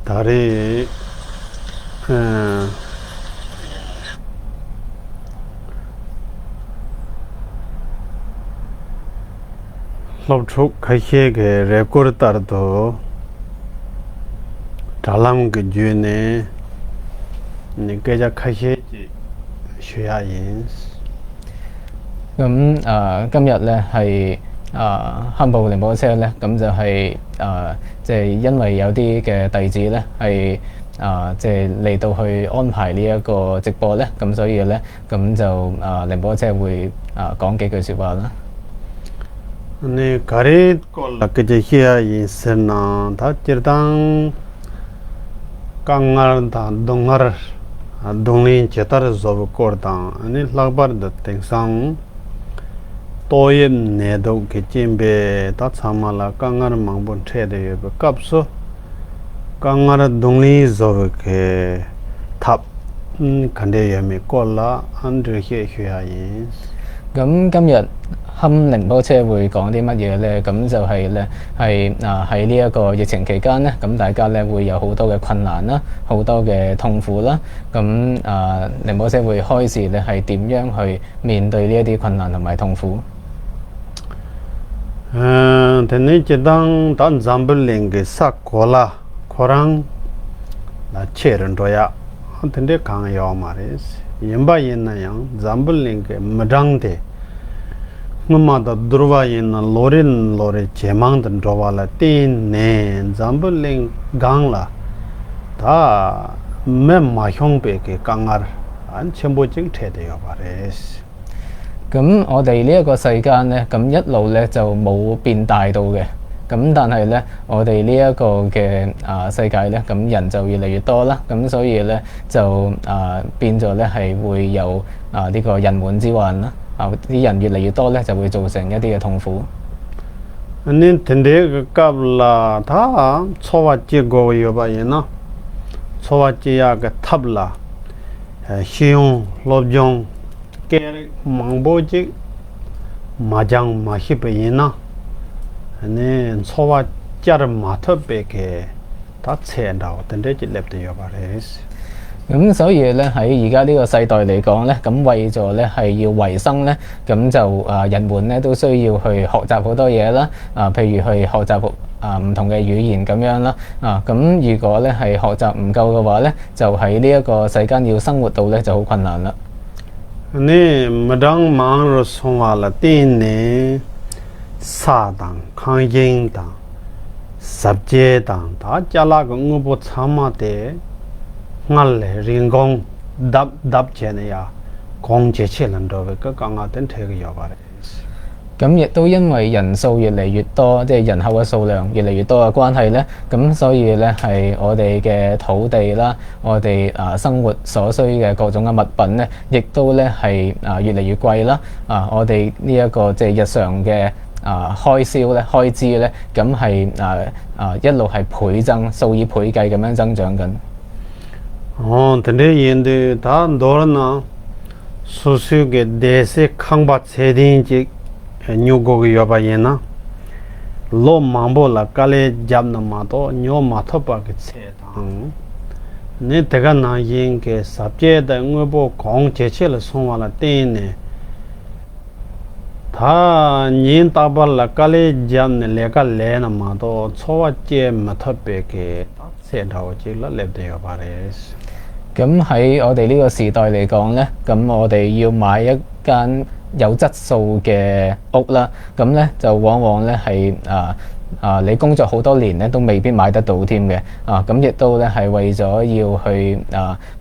다리 럽촉 가시에게 레코르 따르도 달람 그 주네 니게자 가시지 쉬야인 咁今日咧係堪布靈寶車咧，咁就係即係因為有啲嘅弟子咧係即係嚟到去安排呢一個直播咧，咁所以咧咁就靈寶車會講幾句説話啦。你가리 꼴라 그제 쉬야인 선나 다 지르당 강알다 동알 동린 제타르 조브 코르당 아니 라바르드 땡상 또임 내도 게찜베 다 참말라 강알 망본 체데 갑소 강알 동리 조브케 탑 간데예미 꼴라 안드르히 휴야인 咁今日堪靈寶車會講啲乜嘢咧？咁就係咧係喺呢一個疫情期間咧，咁大家咧會有好多嘅困難啦，好多嘅痛苦啦。咁靈寶車會開示咧係點樣去面對呢一啲困難同埋痛苦。근데 제당 단 잠블링게 삭콜라 코랑 나 체른도야 근데 강요 말이스 임바이나양 잠블링게 마당데 mumada durva yin lorin lore chemang dan drawala tin ne zambuling gangla da mem ma hyong pe ke kangar an chenbo jing the de yo bares 咁我哋呢一個世間咧，咁一路咧就冇變大到嘅。咁但係咧，我哋呢一個嘅世界咧，咁人就越嚟越多啦。咁所以咧就變咗咧係會有呢個人滿之患啦。啲人越嚟越多咧，就會造成一啲嘅痛苦。아니 텐데 갑라 다 초와지 고요 바이나 초와지야 그 탑라 시용 롭종 깨 망보지 마장 마히베이나 아니 초와자를 마터베게 다 체한다고 텐데 질렙대요 바레스 咁所以咧喺而家呢個世代嚟講咧，咁為咗咧係要維生咧，咁就人們咧都需要去學習好多嘢啦。譬如去學習唔同嘅語言咁樣啦。咁如果咧係學習唔夠嘅話咧，就喺呢一個世間要生活到咧就好困難啦。你唔當忙咗送話啦，啲呢沙當、抗英當、十節當，大家那個我不參嘛的。ngal ringong dab chene ya kong che che lan do ka ka nga ten the ga ba 咁亦都因為人數越嚟越多，即係人口嘅數量越嚟越多嘅關係咧，咁所以咧係我哋嘅土地啦，我哋生活所需嘅各種嘅物品咧，亦都咧係越嚟越貴啦。我哋呢一個即係日常嘅開銷咧、開支咧，咁係一路係倍增、數以倍計咁樣增長緊。근데 얘들 다 너나 수수게 대세 강바 세딘지 뉴고기 여바예나 로 망보라 깔레 잡나마도 뇨 마토바게 세당 네 대가 나인게 삽제다 응보 공 제체를 송와라 떼네 다 닌타발라 깔레 잡네 레가 레나마도 초와제 마토베게 세다고 질라 렙데요 바레스 咁喺我哋呢個時代嚟講咧，咁我哋要買一間有質素嘅屋啦，咁咧就往往咧係你工作好多年咧都未必買得到添嘅。咁亦都咧係為咗要去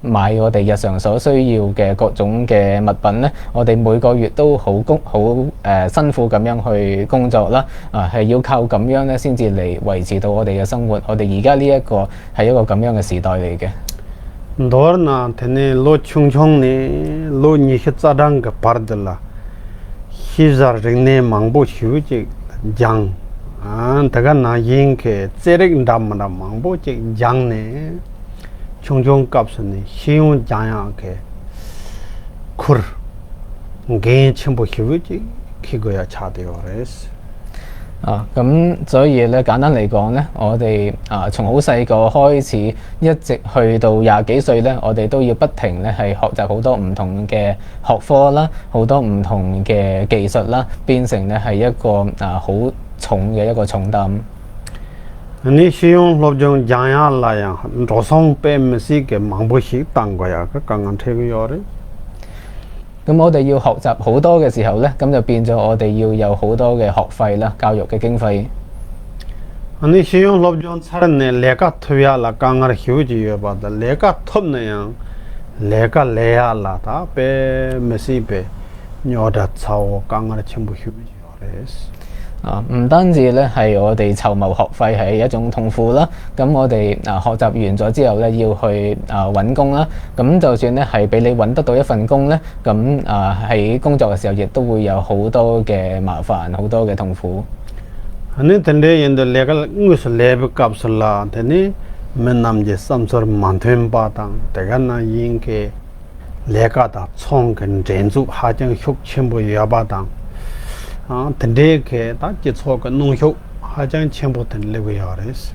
買我哋日常所需要嘅各種嘅物品咧，我哋每個月都好辛苦咁樣去工作啦。係要靠咁樣咧先至嚟維持到我哋嘅生活。我哋而家呢一個係一個咁樣嘅時代嚟嘅。 너나 테네 로 충충니 로 니히짜당 그 파르들라 히자르네 망보 휴지 장 다가 나인케 제렉 담나 망보지 장네 충충 값스네 희운 장야케 쿨 게 첨부 휴지 기거야 차대요레스 咁所以咧簡單嚟講咧，我哋從好細個開始，一直去到20幾歲咧，我哋都要不停咧係學習好多唔同嘅學科啦，好多唔同嘅技術啦，變成咧係一個好重嘅一個重擔。你使用落種樣樣嚟樣，羅桑俾唔係嘅忙不適當過呀，佢剛剛聽過咧。咁我哋要學習好多嘅時候咧，咁就變咗我哋要有好多嘅學費啦，教育嘅經費。你使用落種出嚟，兩個推下啦，剛剛曉住嘅吧？兩個推呢樣，兩個嚟下啦，他俾唔係俾，我哋湊剛剛全部曉住嘅。唔單止咧係我哋籌謀學費係一種痛苦啦，咁我哋學習完咗之後咧要去揾工啦，咁就算咧係俾你揾得到一份工咧，咁喺工作嘅時候亦都會有好多嘅麻煩，好多嘅痛苦。你等啲人哋兩個我是兩個夾數啦，但係咪諗住三十萬團巴當，大家呢應該兩個打創跟建築下將學全部要巴當。等啲嘅打接觸個農學，下將全部等你會有嘅。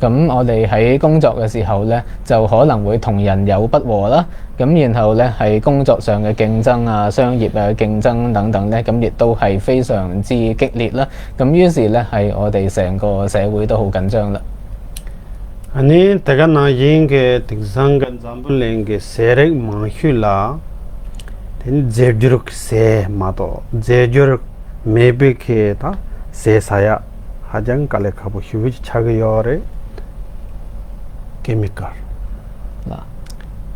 咁我哋喺工作嘅時候咧，就可能會同人有不和啦。咁然後咧係工作上嘅競爭啊、商業嘅競爭等等咧，咁亦都係非常之激烈啦。咁於是咧係我哋成個社會都好緊張啦。你大家呢應該定生跟咱們兩個社會忙去啦。제주르 세 마도 제주르 메베케다 세사야 하장 깔레카부 휴지 차기요레 케미칼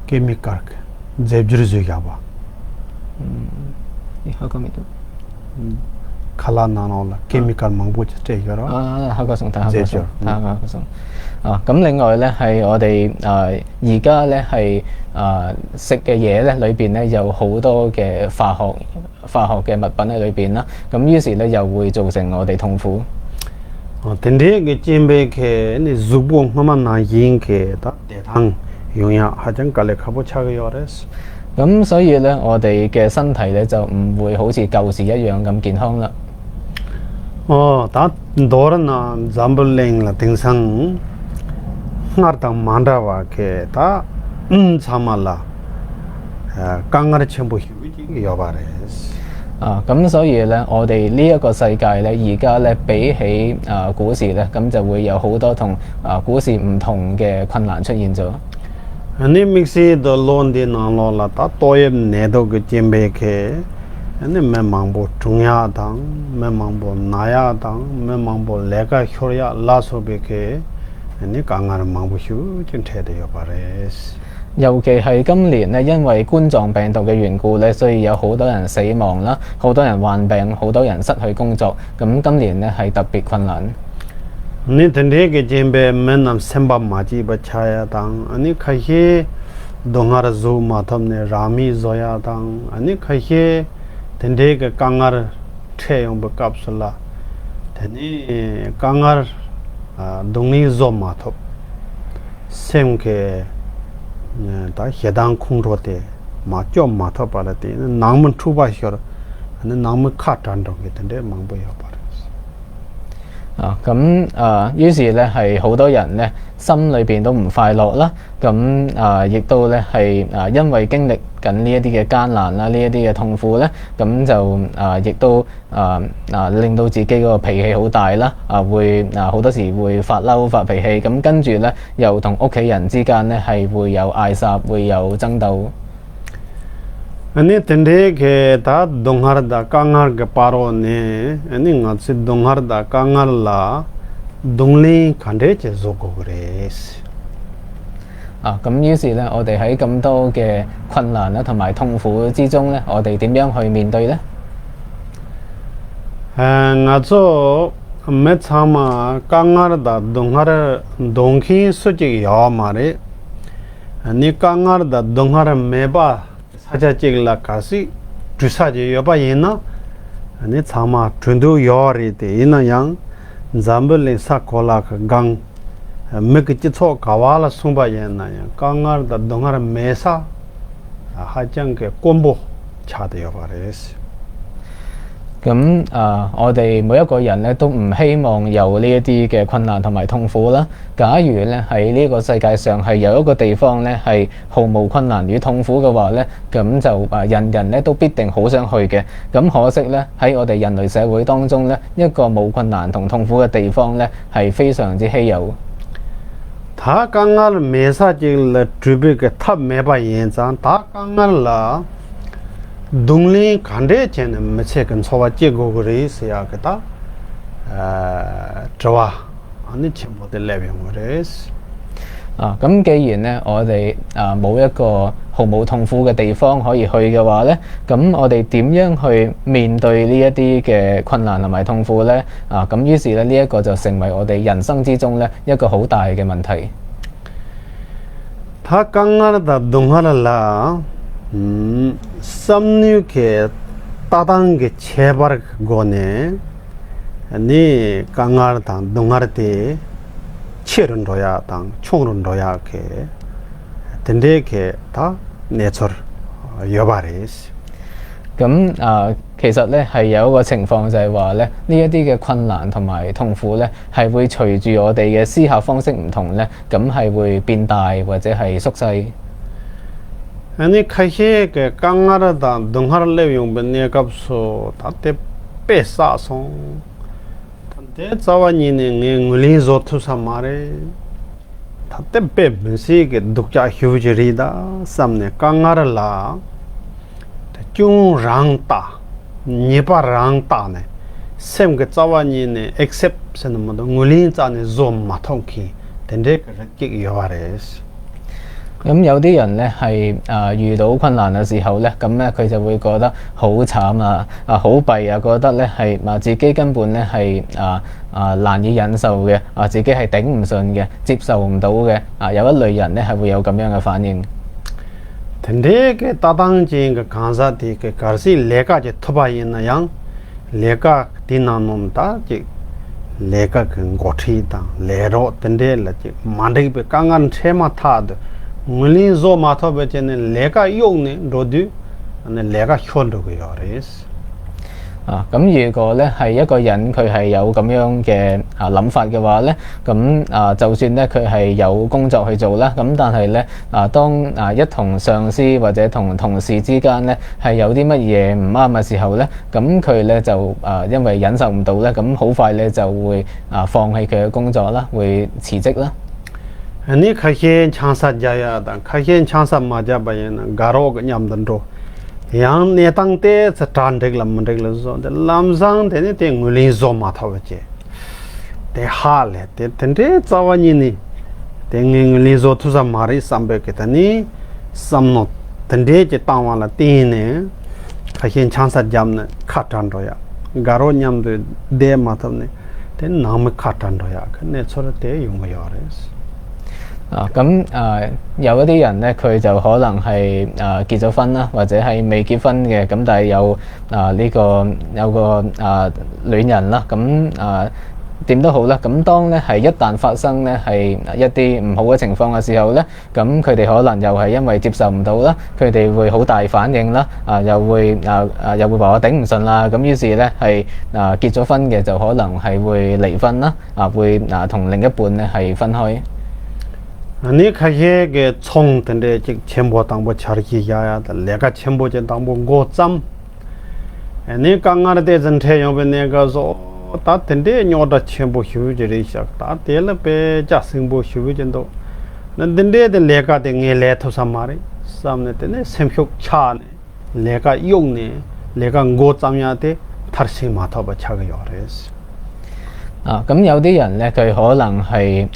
케미칼 제주르 주가바 이하가미도 칼라나노라 케미칼 망보치 테이거라 하가성 다 하가성 다 하가성 咁另外咧係我哋而家咧係食嘅嘢咧裏邊咧有好多嘅化學嘅物品喺裏邊啦，咁於是咧又會造成我哋痛苦。點啲嘅煎餅嘅你煮飯咁啊難飲嘅，得糖用呀，係真隔離卡布差嘅樣咧。咁所以咧我哋嘅身體咧就唔會好似舊時一樣咁健康啦。打多人啊，咱們領啦定生。當만다話嘅다 참말라 강가를 전부 휴지 여바래咁所以咧我哋呢一個世界咧而家咧比起股市咧咁就會有好多同股市唔同嘅困難出現咗。你믹시 더 론디 나로라 다 또에 내도 그 잼베케 아니 매망보 중야당 매망보 나야당 매망보 레가 효야 라소베케你講下忙不休，真睇到有把嘞。尤其係今年咧，因為冠狀病毒嘅緣故咧，所以有好多人死亡啦，好多人患病，好多人失去工作。咁今年咧係特別困難。你睇呢個準備咩諗三百萬幾把車呀當，你開始東亞嘅做嘛他們拉米做呀當，你開始睇呢個講下車用不夾數啦，睇你講下。동네 좀마토 샘게 다 해당 공로데 마죠 마토 바라데 나무 투바셔 네 나무 카탄도 게던데 망보여 바르스 咁於是咧係好多人咧心裏邊都唔快樂啦，咁亦都咧係因為經歷緊呢一啲嘅艱難啦，呢一啲嘅痛苦咧，咁就亦都令到自己嗰個脾氣好大啦，會好多時會發嬲發脾氣，咁跟住咧又同屋企人之間咧係會有嗌霎，會有爭鬥。아니 텐데게 다 동하르다 강하르게 바로네 아니 같이 동하르다 강하르라 동리 칸데체 조고 그레스 咁於是咧，我哋喺咁多嘅困難啦同埋痛苦之中咧，我哋點樣去面對咧？나저 메차마 강하르다 동하르 동키 수직 야마레 아니 강하르다 동하르 메바 사자직라 가시 주사지 여바이나 아니 참아 준도 요리데 이나양 잠블리 사콜라 강 메기치초 가와라 숨바예나야 강아르다 동아르 메사 하장게 꼼보 차대요 바레스 咁我哋每一個人咧都唔希望有呢一啲嘅困難同埋痛苦啦。假如咧喺呢個世界上係有一個地方咧係毫無困難與痛苦嘅話咧，咁就人人咧都必定好想去嘅。咁可惜咧喺我哋人類社會當中咧，一個冇困難同痛苦嘅地方咧係非常之稀有。他剛剛沒啥就來準備個他沒把演講，他剛剛啦。동리 간대체는 매체근 소와 제고고 레이스야 그다 좋아 아니 전부들 레병으로스 咁既然咧我哋冇一個毫無痛苦嘅地方可以去嘅話咧，咁我哋點樣去面對呢一啲嘅困難同埋痛苦咧？咁於是咧呢一個就成為我哋人生之中咧一個好大嘅問題。他剛剛的動畫啦。삼류게 따당게 제발 거네 니 강가르당 동아르데 치른도야 당 총른도야 게 된데게 다 내처 여바레스 咁其實咧係有一個情況就係話咧呢一啲嘅困難同埋痛苦咧係會隨住我哋嘅思考方式唔同咧，咁係會變大或者係縮細。아니 카히게 강가르다 동하르레 용변네 값소 다때 빼싸송 단데 자와니네 ngul이조 투사마레 다때 빼면시게 독자 휴지리다 삼네 강가르라 중랑따 니바랑따네 셈게 자와니네 액셉션 모두 ngul인자네 좀 마통키 된데 그렇게 요하레스 咁有啲人咧係遇到困難嘅時候咧，咁咧佢就會覺得好慘好弊啊，覺得咧係自己根本咧係難以忍受嘅，自己係頂唔順嘅，接受唔到嘅，有一類人咧係會有咁樣嘅反應。근데 그 따당진 그 간사디 그 가르시 레가 제 토바이나 양 레가 디나놈다 제 레가 그 고티다 레로 근데 라지 만데기 베 강간 체마 타드 물린 조 마토베체는 레가 용네 로디 네 레가 효도고요 레스 咁如果咧係一個人佢係有咁樣嘅諗法嘅話咧，咁就算咧佢係有工作去做啦，咁但係咧當一同上司或者同同事之間咧係有啲乜嘢唔啱嘅時候咧，咁佢咧就因為忍受唔到咧，咁好快咧就會放棄佢嘅工作啦，會辭職啦。아니 카히엔 창사자야다 카히엔 창사 마자바야나 가로가 냠던도 yang netang te satan dek lam dek la zo de lam sang de ne te ngulin zo ma thaw che te hal te tende chawani ni te ngulin zo thu sa mari sambe ke tani samno tende che tawwa la tin ne khahin changsa jam ne khatan ro ya garo nyam de ma thaw ne te nam khatan ro ya ne chora te yung yo res 有一啲人咧，佢就可能係結咗婚啦，或者係未結婚嘅，咁但係有有個戀人啦，咁點都好啦。咁當咧係一旦發生咧係一啲唔好嘅情況嘅時候咧，咁佢哋可能又係因為接受唔到啦，佢哋會好大反應啦，又會話我頂唔順啦，咁於是咧係結咗婚嘅就可能係會離婚啦，會同另一半咧係分開。 아니 카히게 총 텐데 첨보 당보 차르기야야 내가 첨보 전 당보 고점 아니 강가르데 전태 용변내가서 다 텐데 녀다 첨보 휴지리 시작다 텔베 자승보 휴지전도 난데 내가 땡에 토사마리 삼네 때네 샘욕 차네 내가 용네 내가 고점야데 탈시 마타바 차가 요레스 咁有啲人咧，佢可能係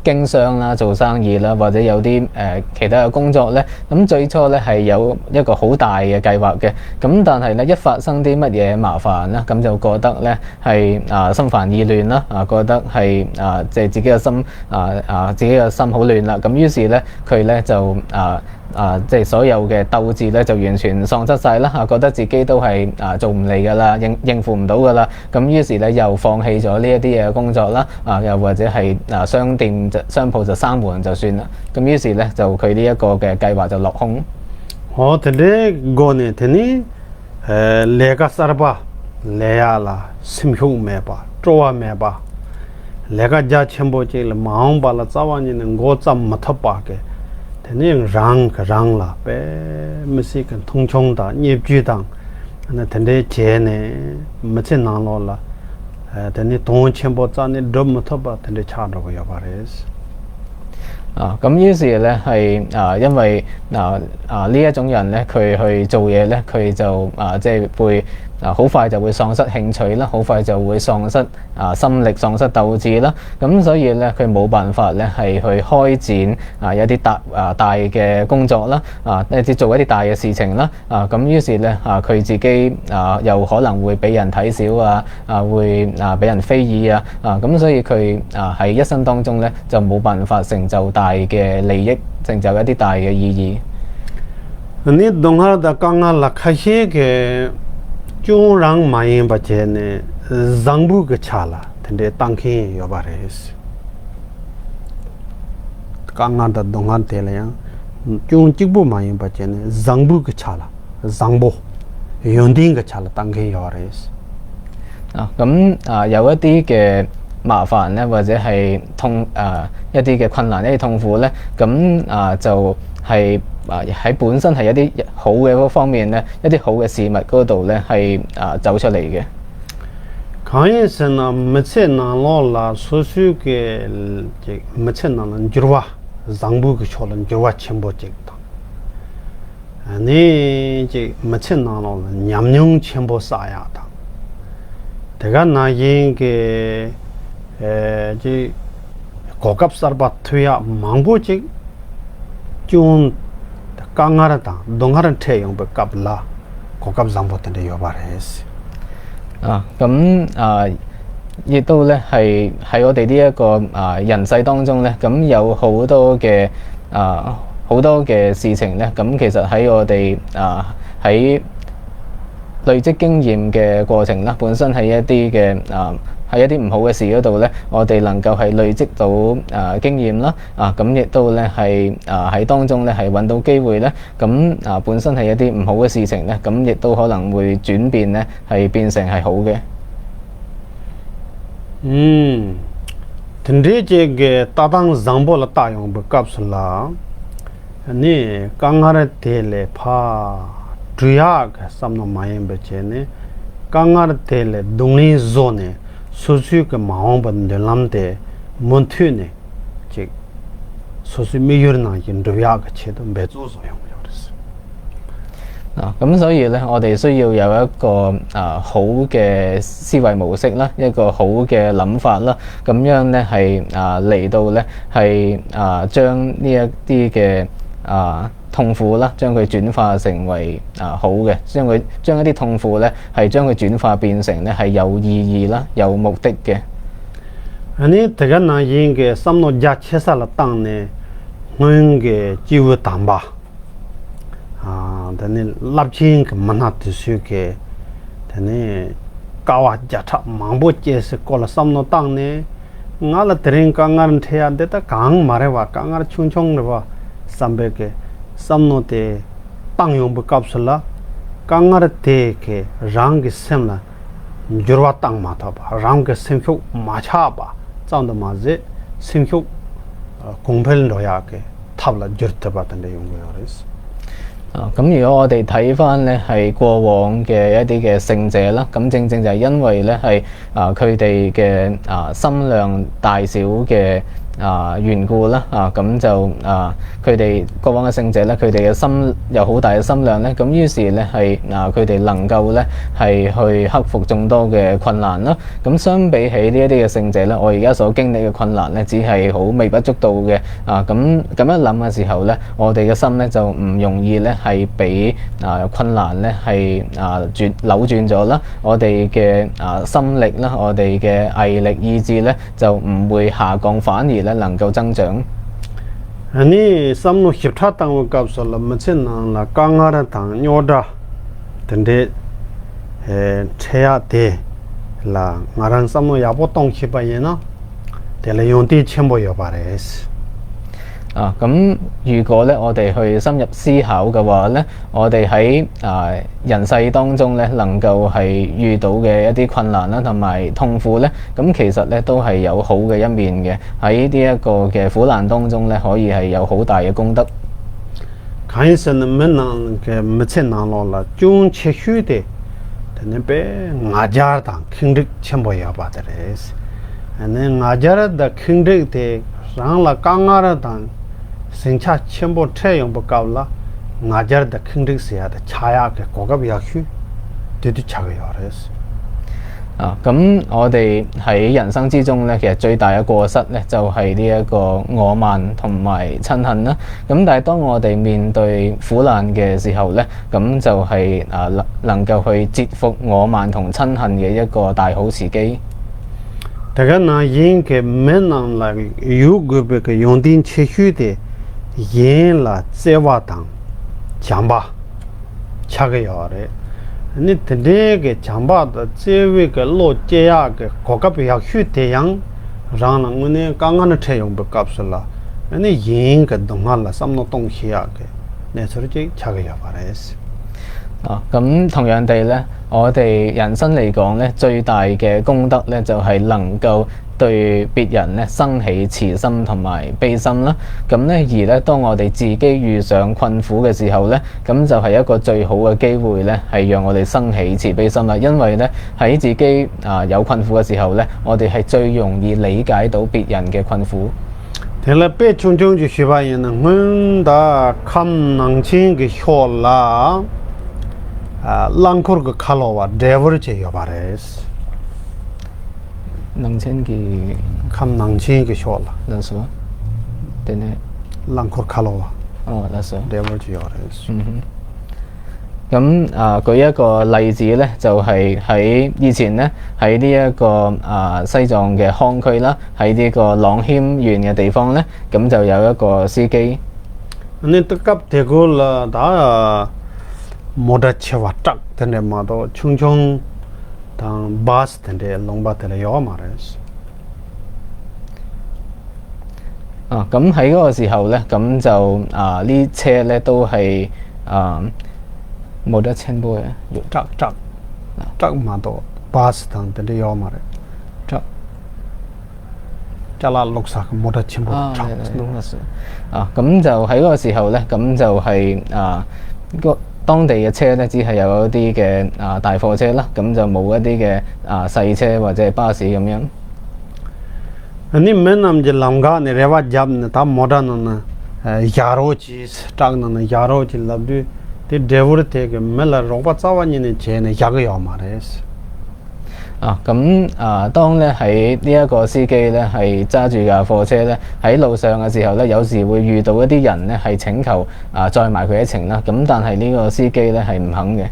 經商啦、做生意啦，或者有啲其他嘅工作咧。咁最初咧係有一個好大嘅計劃嘅，咁但係咧一發生啲乜嘢麻煩啦，咁就覺得咧係心煩意亂啦，覺得係即係自己嘅心好亂啦。咁於是咧佢咧就即係所有嘅鬥志咧就完全喪失晒啦，覺得自己都係做唔嚟㗎啦，應付唔到㗎啦。咁於是咧又放棄咗呢一啲嘢工作啦，又或者係商鋪就閂門就算啦。咁於是咧就佢呢一個嘅計劃就落空。我哋咧個呢，你내가 살바 레야 라 심효 매바 쪼와 매바 내가 자 첨보질 마음 발라 자와니는 고점 못하바게 되는 랑라 빼 미시간 통총다 닙주당 나 된대 제네 멋진 나로라 되니 돈 첨보 자니 좀 못하바 된대 차라고 여바레스 咁於是咧係因為呢一種人咧，佢去做嘢咧，佢就即係會好快就會喪失興趣啦，好快就會喪失心力、喪失鬥志啦。咁所以咧，佢冇辦法咧係去開展一啲大嘅工作啦，做一啲大嘅事情啦。咁於是咧佢自己又可能會俾人睇小會俾人非議咁所以佢喺一生當中咧就冇辦法成就大嘅利益，成就一啲大嘅意義。你동하다 강가 라카시게 중랑 마인 바제네 장부 그 차라 근데 땅키 여바레스 강가다 동한 때래야 중 직부 마인 바제네 장부 그 차라 장보 연딩 그 차라 땅키 여바레스 咁有一啲嘅麻煩咧，或者係一啲嘅困難、一啲痛苦咧，咁就係喺本身係一啲好嘅嗰方面咧，一啲好嘅事物嗰度咧係走出嚟嘅。강에서는 메체나로라 소수게 메체나는 주와 장부 그 초는 주와 첨보직다. 아니 이제 메체나로는 냠뇽 첨보 쌓야다. 내가 나인게 이제 고급 서바트야 망보직 좀 강하다 동하는 태용 백갑라 고급 장보인데 여바레스 咁亦都咧係喺我哋呢一個人世當中咧，咁有好多嘅事情咧，咁其實喺我哋喺累積經驗嘅過程啦，本身係一啲嘅喺一啲唔好嘅事嗰度咧，我哋能夠係累積到經驗啦，咁亦都咧係喺當中咧係揾到機會咧，咁本身係一啲唔好嘅事情咧，咁亦都可能會轉變咧係變成係好嘅。근데 이제 따당 장보라 따용 값을라 아니 강하르 텔레 파 주약 삼노 마임 베체네 강하르 텔레 동리 존에 소수 그 마음 번들람데 몬트네 즉 소수 미여나 인도야 같이도 매주 소용咁所以咧，我哋需要有一個好嘅思維模式啦，一個好嘅諗法啦，咁樣咧係嚟到咧係將呢一啲嘅痛苦啦，將佢轉化成為好嘅，將一啲痛苦咧係將佢轉化變成咧係有意義啦、有目的嘅。아니 내가 나인게 삼노 자체살라 땅네 응게 지우 담바 다니 랍진 그 만하트수게 다니 까와 자타 망보제스 콜라 삼노 땅네 ngala tren kangaran thea deta kang marewa kangar chungchong rewa sambeke samnote tangyong bu kapsula kangar te ke rang ge semla jurwa tang ma tha ba rang ge semkhu ma cha ba chang da ma je semkhu kongphel roya ke thabla jurta ba tan de yong ge res 咁如果我哋睇翻咧係過往嘅一啲嘅聖者啦，咁正正就係因為咧係佢哋嘅心量大小嘅緣故啦，咁就佢哋過往嘅聖者咧，佢哋嘅心有好大嘅心量咧，咁於是咧係佢哋能夠咧係去克服眾多嘅困難啦。咁相比起呢一啲嘅聖者咧，我而家所經歷嘅困難咧，只係好微不足道嘅。咁樣諗嘅時候咧，我哋嘅心咧就唔容易咧係俾困難咧係扭轉咗啦。我哋嘅心力啦，我哋嘅毅力意志咧就唔會下降，反而能夠增長。아니 삼노 힙타 땅을 값을라 마친나라 강하라 땅 뇨다 근데 체야데 라 나랑 삼노 야보 땅 힙바예나 텔레용티 첨보여 바레스 咁如果咧我哋去深入思考嘅話咧，我哋喺人世當中咧能夠係遇到嘅一啲困難啦，同埋痛苦咧，咁其實咧都係有好嘅一面嘅。喺呢一個嘅苦難當中咧，可以係有好大嘅功德。看一生的没能个没才能了，中切许的，那边俺家当肯定全部要把的嘞是，那俺家的肯定的上了刚俺的当。生产全部采用不高了，俺家的肯定是要的，茶叶嘅各个比较去，对茶个要的是。咁我哋喺人生之中咧，其實最大嘅過失咧，就係呢一個我慢同埋嗔恨啦。咁但係當我哋面對苦難嘅時候咧，咁就係能夠去折服我慢同嗔恨嘅一個大好時機。大家那應該沒能來有個別個用定切許的。因了在瓦当讲吧，恰个要的，你这个讲吧的这位个老街呀个各个比较去这样，让人我呢刚刚的采用不搞死了，你因个东西了，什么东西啊个，那所以就恰个要把的是。咁同樣地咧，我哋人生嚟講咧，最大嘅功德咧，就係能夠對別人咧生起慈心同埋悲心啦。咁咧而咧，當我哋自己遇上困苦嘅時候咧，咁就係一個最好嘅機會咧，係讓我哋生起慈悲心啦。因為咧喺自己有困苦嘅時候咧，我哋係最容易理解到別人嘅困苦。聽了別種種就說話人呢，我da看能聽嘅學啦。랑코르 그 칼로와 데버제 요바레스 낭첸기 감낭치기 쇼라 라서 되네 랑코르 칼로와 라서 데버제 요바레스 咁舉一個例子咧，就係喺以前咧喺呢一個西藏嘅康區啦，喺呢個朗謙縣嘅地方咧，咁就有一個司機。你特急대고啦，打모다 채와 딱 된데 마도 충충 당 바스 된데 롱바텔에 요 말했어. 咁喺嗰個時候咧，咁就呢車咧都係冇得清杯嘅，짝 마도 바스 당 된데 요 말해. 잘라 녹사 모다 친구 짝. 咁就喺嗰個時候咧，咁就係個當地嘅車咧，只係有一啲嘅大貨車啦，咁就冇一啲嘅細車或者係巴士咁樣。你們那麼就啷個呢？人話講呢，他冇得呢，यारो चीज टांग न यारो चीज लब्धु ते डेवर ते के मेला रोपा चावानी ने चेने याग याव मारे咁當咧喺呢一個司機咧係揸住架貨車咧喺路上嘅時候咧，有時會遇到一啲人咧係請求載埋佢一程啦。咁但係呢個司機咧係唔肯嘅。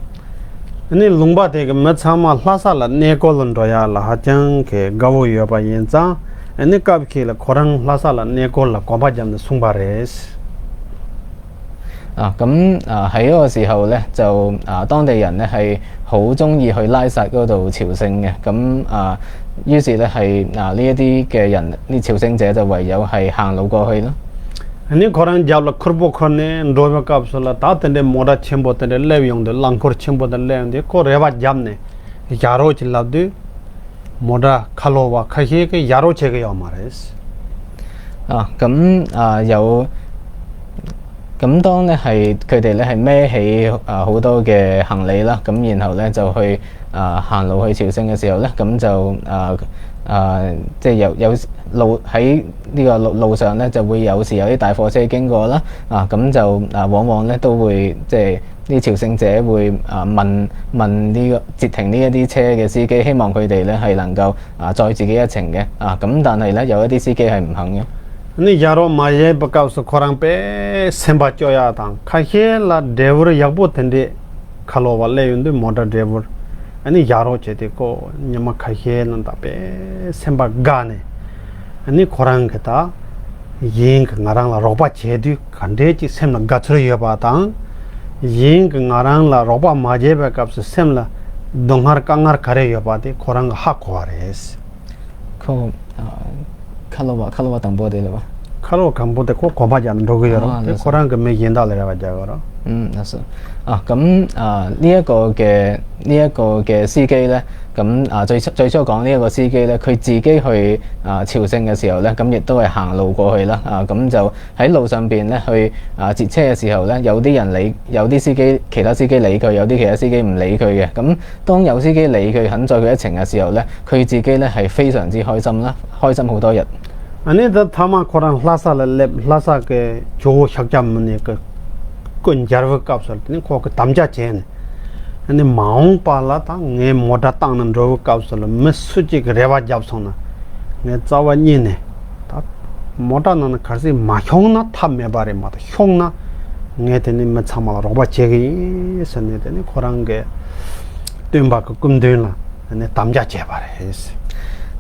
你龍巴地嘅乜參嘛拉薩啦，呢個輪到呀啦，下將嘅高位要把現在，你夾起啦，可能拉薩啦，呢個啦，廣巴站嘅松巴人。咁喺嗰個時候咧，就當地人咧係好中意去拉薩嗰度朝聖嘅。咁於是咧係呢一啲嘅人，呢朝聖者就唯有係行路過去咯。你可能入了庫布克呢，羅馬甲數啦，打定啲摩打全部定啲利用的，朗庫全部的利用的，個人話入呢，यारो चीज लब्धु摩打卡羅話開起嘅यारो車嘅要嘛嚟。咁有。咁當咧係佢哋咧係孭起好多嘅行李啦，咁然後咧就去行路去朝聖嘅時候咧，咁就即係有路喺呢個路上咧就會有時有啲大貨車經過啦，咁就往往咧都會即係啲朝聖者會問呢個截停呢一啲車嘅司機，希望佢哋咧係能夠載自己一程嘅，咁但係咧有一啲司機係唔肯嘅。你यारो माये बकाव से खोरंग पे सेंबाचो या तांग खाखे ला डेवर याबो तंदे खालो वाले युंदे मोटर डेवर अनि यारो चेते को न्यमा खाखे नंदा पे सेंबा गाने अनि खोरंग केता Ying ngarang la roba chedu kande chi semna gachro yaba tang yिंग ngarang la roba maje bakaw se semla donghar kangar kare yaba de खोरंग हा खोरेस ko kalwa tang bo de la 칼로 간보데 꼭 고마지 않는 로그여로 코란 그 매긴다래라 가자고로 那是呢一個嘅司機咧，最初講呢一個司機咧，佢自己去朝聖嘅時候咧，咁亦都係行路過去啦，咁就喺路上邊咧去截車嘅時候咧，有啲其他司機理佢，有啲其他司機唔理佢嘅，咁當有司機理佢肯載佢一程嘅時候咧，佢自己咧係非常之開心啦，開心好多日。아니 더 타마 코란 라사를 라사게 조 샥잠문에 그 꾼자르 값을 그 담자 제네 아니 마웅 팔라다 네 모다 땅는 로 값을 메수지 그래와 잡송나 네 자와니네 다 모다는 가시 마형나 탐메 바레 마다 형나 네 되는 마 참아 로바 제기 선네 되는 코란게 뜸바 그 꿈들나 네 담자 제바레 했어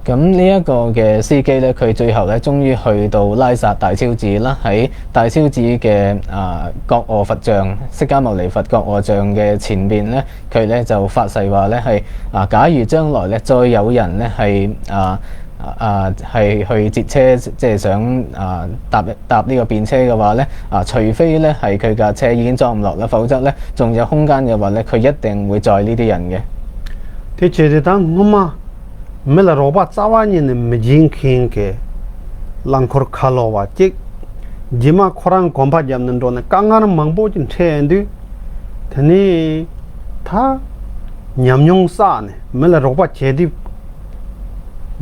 咁呢一個嘅司機咧，佢最後咧終於去到拉薩大昭寺啦，喺大昭寺嘅覺羅佛像釋迦牟尼佛覺羅像嘅前邊咧，佢咧就發誓話咧係假如將來咧再有人咧係去截車，即係想搭呢個便車嘅話咧除非咧係佢架車已經裝唔落啦，否則咧仲有空間嘅話咧，佢一定會載呢啲人嘅。啲車子當我嘛？ मेला रोबा चावानी ने मजिंग खिंग के लंखोर खालोवा चिक जिमा खोरांग कोंपा जमनन रोने कांगान मंगबो जिन ठेंदु थनी था न्यामयोंग सा ने मेला रोबा चेदी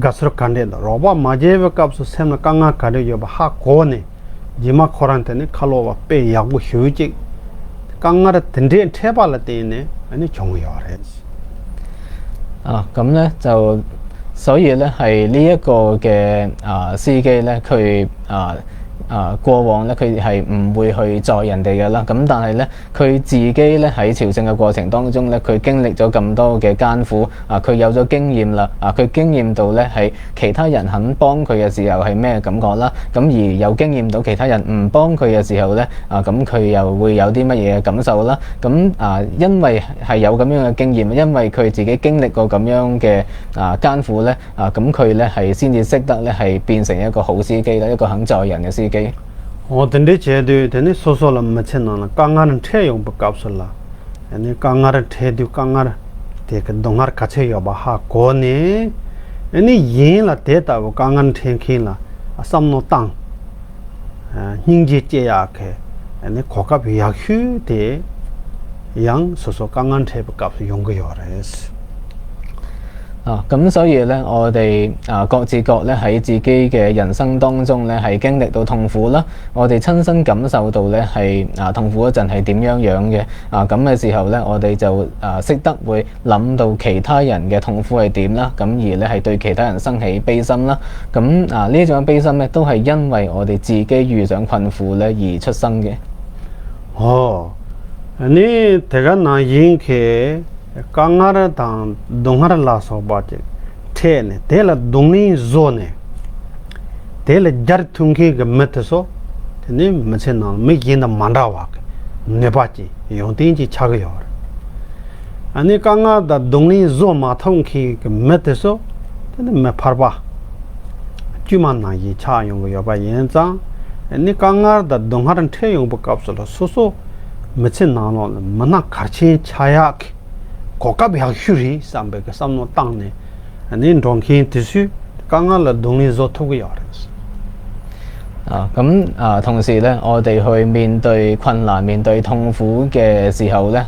गसर कांडे रोबा माजेव कपसु सेम कांगा काडे योबा हा कोने जिमा खोरांग तने खालोवा पे यागु ह्यूचिक कांगार तंडे ठेबालते ने अनि चोंगयोरे 咁咧就所以咧係呢一個嘅司機咧，佢過往咧佢係唔會去載人哋嘅啦，咁但係咧佢自己咧喺朝聖嘅過程當中咧，佢經歷咗咁多嘅艱苦佢有咗經驗啦佢經驗到咧係其他人肯幫佢嘅時候係咩感覺啦，咁而又經驗到其他人唔幫佢嘅時候咧咁佢又會有啲乜嘢嘅感受啦，咁因為係有咁樣嘅經驗，因為佢自己經歷過咁樣嘅艱苦咧咁佢咧係先至識得咧係變成一個好司機啦，一個肯載人嘅司機。 어떤데 제도 되네 소소라 맞ছে나 강가는 태용 버값을라 아니 강가를 태도 강가를 대그 동ар 같이 여봐 하 고네 아니 예라 대다고 강가는 태킨라 아삼노 땅 닝지 제약해 아니 고갑 약휴대 양 소소 강가는 태버 값 용거여레스 咁所以咧，我哋各自各咧喺自己嘅人生當中咧，係經歷到痛苦啦。我哋親身感受到咧係痛苦嗰陣係點樣嘅咁嘅時候咧，我哋就識得會諗到其他人嘅痛苦係點啦。咁而咧係對其他人生起悲心啦。咁呢種悲心咧，都係因為我哋自己遇上困苦咧而出生嘅。你대가 나 인케 강가를 당 동하를 라서 바제 테네 데라 동리 존에 데라 자르퉁기 게메트소 테네 메세나 메긴다 만다와 네바지 용딘지 차거요 아니 강가다 동리 존 마통키 게메트소 테네 메파바 주만나 이 차용거 여바 연장 아니 강가다 동하른 태용 버값으로 소소 메세나노 만나 같이 차약 고갑 약휴리 삼백의 삼노 땅네 아니 동킨 티슈 강가를 동리 조토고요同時咧，我哋去面對困難、面對痛苦嘅時候咧，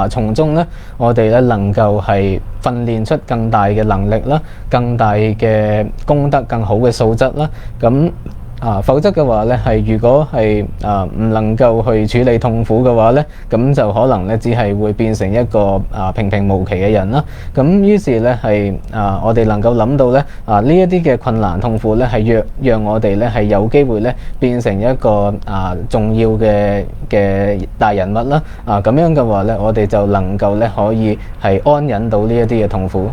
從中咧，我哋咧能夠係訓練出更大嘅能力啦，更大嘅功德、更好嘅素質啦，否則嘅話咧，如果係唔能夠去處理痛苦嘅話咧，咁就可能咧只係會變成一個平平無奇嘅人啦。咁於是咧我哋能夠諗到咧呢一啲嘅困難痛苦咧係讓我哋咧係有機會咧變成一個重要嘅大人物啦。咁樣嘅話咧，我哋就能夠咧可以係安忍到呢一啲嘅痛苦。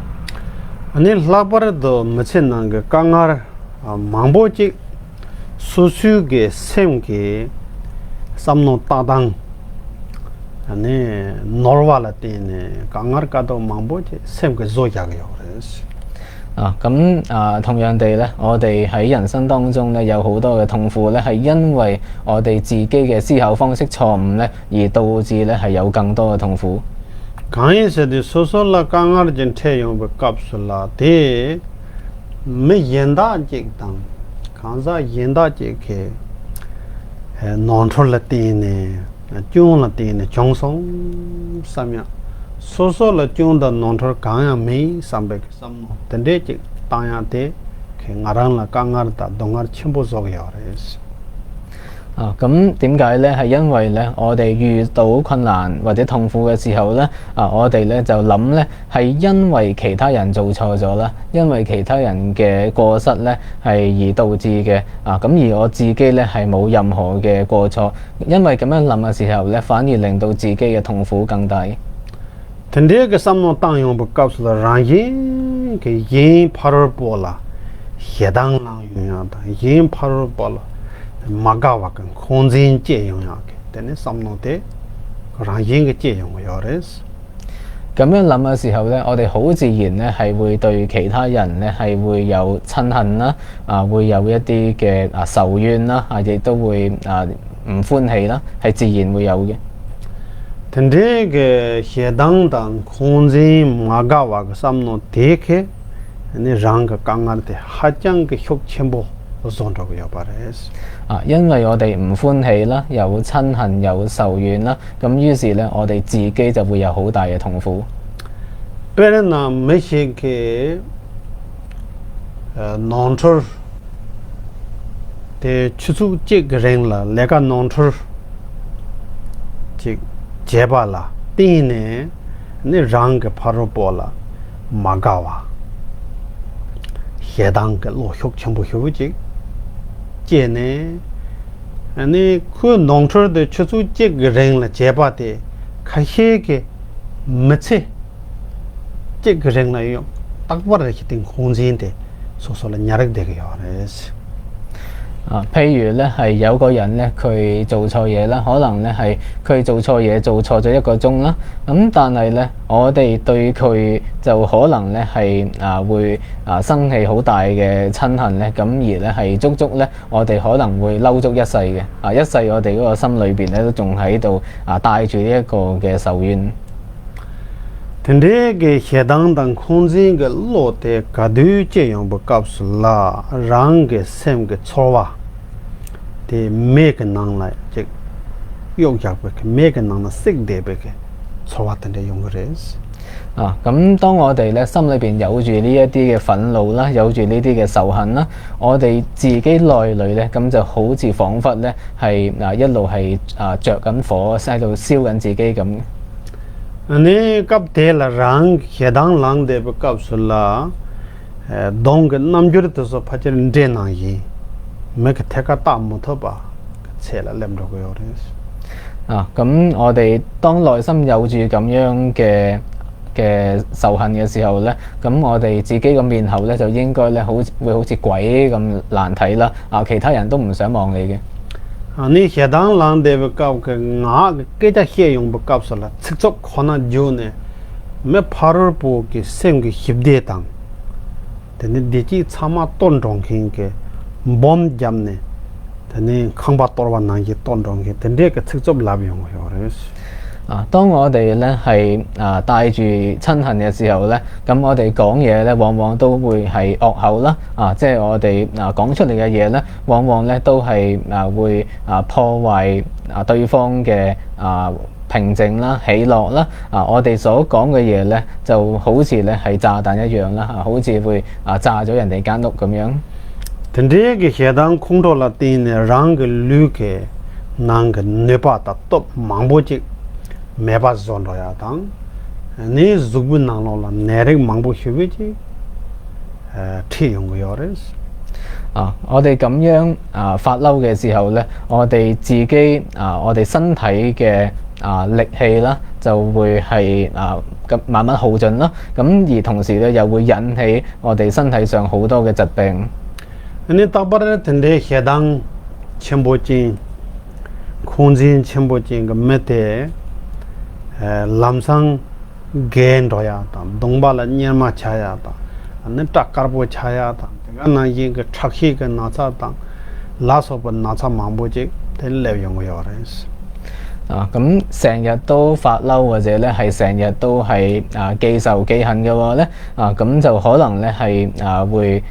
아니 라버도 마찬가지 그 강아를 망보지 수수게 샘게 삼노 따당 아니 노르발라티네 강아르까도 망보지 샘게 조약이요 그래서 同樣地咧，我哋喺人生當中咧有好多嘅痛苦咧，係因為我哋自己嘅思考方式錯誤咧，而導致咧係有更多嘅痛苦。강의 세대 소소라 강아르진 태용 값술라 대 메옌다 직당 강사 옌다 직게 논톨라 띠네 쭝라 띠네 정성 삼야 소소라 쭝다 논톨 강야 메 삼백 삼노 덴데 직 땅야데 게 나랑라 강아르다 동아르 침보속이 요레스 咁點解咧？係因為咧，我哋遇到困難或者痛苦嘅時候咧，我哋咧就諗咧係因為其他人做錯咗啦，因為其他人嘅過失咧係而導致嘅。咁而我自己咧係冇任何嘅過錯，因為咁樣諗嘅時候咧，反而令到自己嘅痛苦更大。근데 그 삼노 땅 용부 값을 랑인 그 yin 8월 보라 해당랑 용야다 yin 8월 보라 마가와간 공진 제용하게 되는 삼노데 랑인 그 제용을 요레스 咁樣諗嘅時候咧，我哋好自然咧係會對其他人咧係會有親恨啦，會有一啲嘅仇怨啦，亦都會唔歡喜啦，係自然會有嘅。 근데 그 해당당 공진 마가와가 삼노 대케 네 랑가 강한테 하장 그 혁첨보 zon라고 여바레스 因為我哋唔歡喜啦，有親恨有仇怨啦，咁於是咧我哋自己就會有好大嘅痛苦。 베르나 메시게 논철 대 추수직 랭라 내가 논철 직 제발라 띠네 네 랑게 바로 볼라 마가와 해당 그 로혁 전부 효직 제네 아니 그 농철의 추수직 랭라 제바데 가시게 매체 직 랭라요 딱 봐라 히팅 공진데 소소를 냐락 되게요 그래서 譬如咧係有個人咧佢做錯嘢啦，可能咧係佢做錯嘢做錯咗1個鐘啦，咁但係咧我哋對佢就可能咧係會生氣好大嘅親恨咧，咁而咧係足咧我哋可能會嬲足一世嘅，一世我哋嗰個心裏邊咧都仲喺度帶住呢一個嘅仇怨。 근데 그 해당당 공진 그 로테 가두 제용 값을라 랑게 셈게 초와 데 메게 낭라 즉 용작베 메게 낭나 식데베게 초와던데 용그레스 咁當我哋咧心裏邊有住呢一啲嘅憤怒啦，有住呢啲嘅仇恨啦，我哋自己內裏咧咁就好似彷彿咧係一路係着緊火喺度燒緊自己咁。 아니 갑데라 랑 해당 랑데 값을라 동그 남주르도서 파지는 데나이 메게 태가 따못어봐 체라 렘로고요 그래서 咁我哋當內心有住咁樣嘅仇恨嘅時候咧，咁我哋自己個面口咧就應該咧會好似鬼咁難睇啦，其他人都唔想望你嘅。 아니 해당 랑데 값그 나 깨자 해용 값을라 직접 권한 주네 매 8월 보기 생기 힘대당 근데 디지 참아 돈종긴게 몸 잡네 근데 강바 돌아와 나기 돈종게 근데 그 직접 라비용요 그래서 當我哋咧係帶住親恨嘅時候咧，咁我哋講嘢咧，往往都會係惡口啦，即係我哋講出嚟嘅嘢咧，往往咧都係會破壞對方嘅平靜啦、喜樂啦，我哋所講嘅嘢咧，就好似咧係炸彈一樣啦，好似會炸咗人哋間屋咁樣。 근데 그 해당 공도라 띠네 랑그 류게 난그 네바다 또 망보직 매바 존로야 당 네 죽분 나로라 내릭 망보 휴비지 티용고요레스 我哋咁樣發嬲嘅時候咧，我哋自己我哋身體嘅力氣啦，就會係咁慢慢耗盡啦。咁而同時咧，又會引起我哋身體上好多嘅疾病。 아니 따바르 텐데 해당 첨보진 공진 첨보진 그 메테 람상 겐도야다 동발라 녀마 차야다 ane takarbo chaya tang tega na yin ge chakhi ge nacha tang la so ba nacha mambo je ten le yong yo res 咁成日都發嬲或者咧係成日都係記仇記恨嘅話咧咁就可能咧係會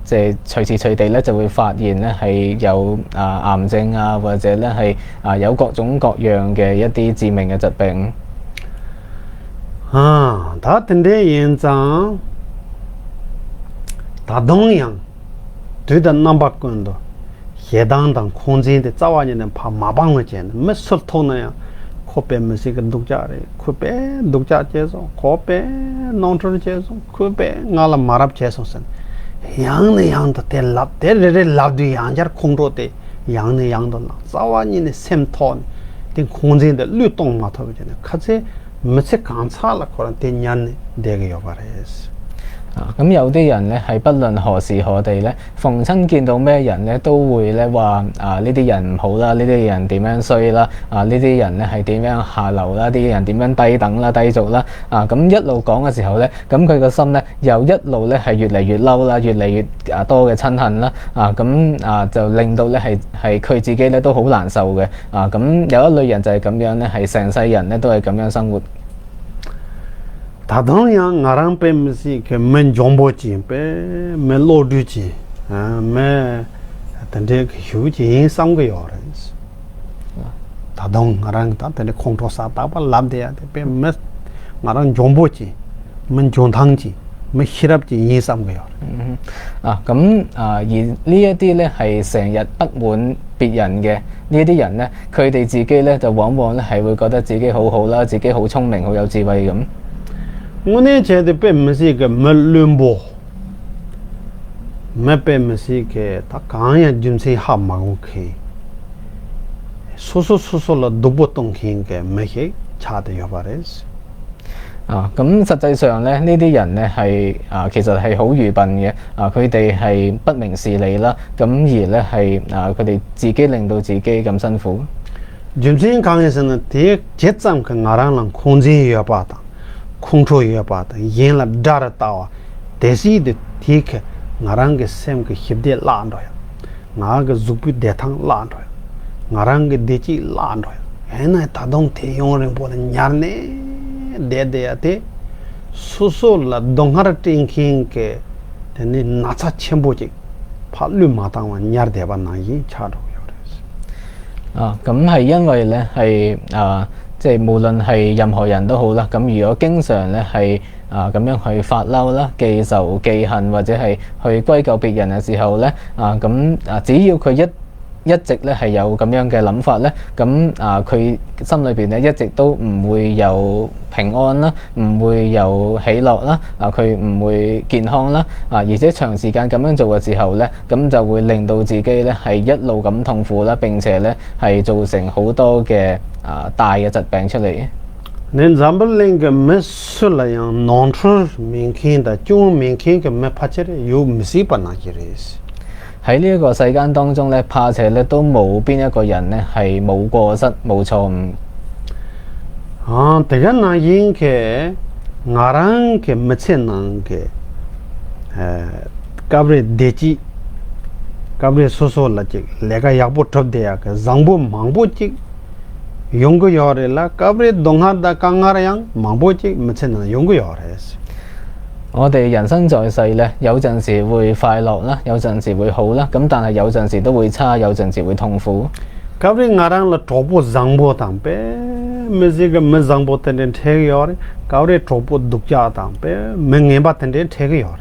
即係隨時隨地咧就會發現咧係有癌症或者咧係有各種各樣嘅一啲致命嘅疾病。다 텐데 연장 다 동양 되다 남바꾼도 해당당 공진데 짜와니는 파 마방을 쟤는 몇설 토나야 코페 무시가 독자래 코페 독자 제소 코페 논트르 제소 코페 나라 마랍 제소선 양네 양도 텔랍 데레레 랍디 양자 공로데 양네 양도 나 짜와니네 셈톤 된 공진데 류동 마타고 쟤는 같이 몇세 간사라 코란 된년 되게 여바레스 咁有啲人咧係不論何時何地咧，逢親見到咩人咧，都會咧話呢啲人唔好啦，呢啲人點樣衰啦，呢啲人咧係點樣下流啦，啲人點樣低等啦、低俗啦，咁一路講嘅時候咧，咁佢個心咧又一路咧係越嚟越嬲啦，越嚟越多嘅親恨啦，咁就令到咧係佢自己咧都好難受嘅，咁有一類人就係咁樣咧，係成世人咧都係咁樣生活。 다동양 나랑 빼면서 그맨 정보지 빼 멜로디지 매 근데 휴지 상거요 다동 나랑 단데 콩토사 따바 람데야 빼매 나랑 정보지 맨 존탕지 맨 히랍지 이 상거요咁而呢一啲咧係成日不滿別人嘅呢啲人咧，佢哋自己咧就往往咧係會覺得自己好好啦，自己好聰明、好有智慧咁。 오늘 제대 빼면서 그 멀lum보 매 빼면서 그다 강야 좀세 하마고케 소소소소라 도보동 킹게 매게 차대요 바레스 咁實際上咧，呢啲人咧係其實係好愚笨嘅，佢哋係不明事理啦，咁而咧係佢哋自己令到自己咁辛苦。 좀세 강에서는 대 제점 그 나랑랑 공지여 봐다. 콩초여 봐다. 얘라 다르다와 대시데 티케 나랑게 셈게 힙데 라안도야. 나가 죽비 대탕 라안도야. 나랑게 대치 라안도야. 에나 다동 대용을 보는 냐네 데데야데 수술라 동하르 팅킹게 데니 나차 첨보지 팔류 마당와 냐르데바 나이 차도 咁係因為咧係即係無論係任何人都好啦，咁如果經常咧係咁樣去發嬲啦、記仇記恨或者係去歸咎別人嘅時候咧咁只要佢一直咧係有咁樣嘅諗法咧，咁佢心裏邊咧一直都唔會有平安啦，唔會有喜樂啦，佢唔會健康啦，而且長時間咁樣做嘅時候咧，咁就會令到自己咧係一路咁痛苦啦，並且咧係造成好多嘅大嘅疾病出嚟。 nen zambling ge mesula yang nontrur minkin da chung minkin ge me phachere yu misi pana kiris 喺呢一個世間當中咧，怕且咧都冇邊一個人咧係冇過失冇錯誤。대가 나 인게 나랑 게 메체난 게 까브레 데지 까브레 소소라지 내가 약보 톱대야 그 장보 망보지 용거 요래라 까브레 동하다 강하랑 망보지 메체난 용거 요래스 我哋人生在世咧，有陣時會快樂啦，有陣時會好啦，咁但係有陣時都會差，有陣時會痛苦。 까브레 나랑 라 토보 장보 담베 메지가 메 장보 텐데 태게 요래 까브레 토보 독자 담베 맹에바 텐데 태게 요래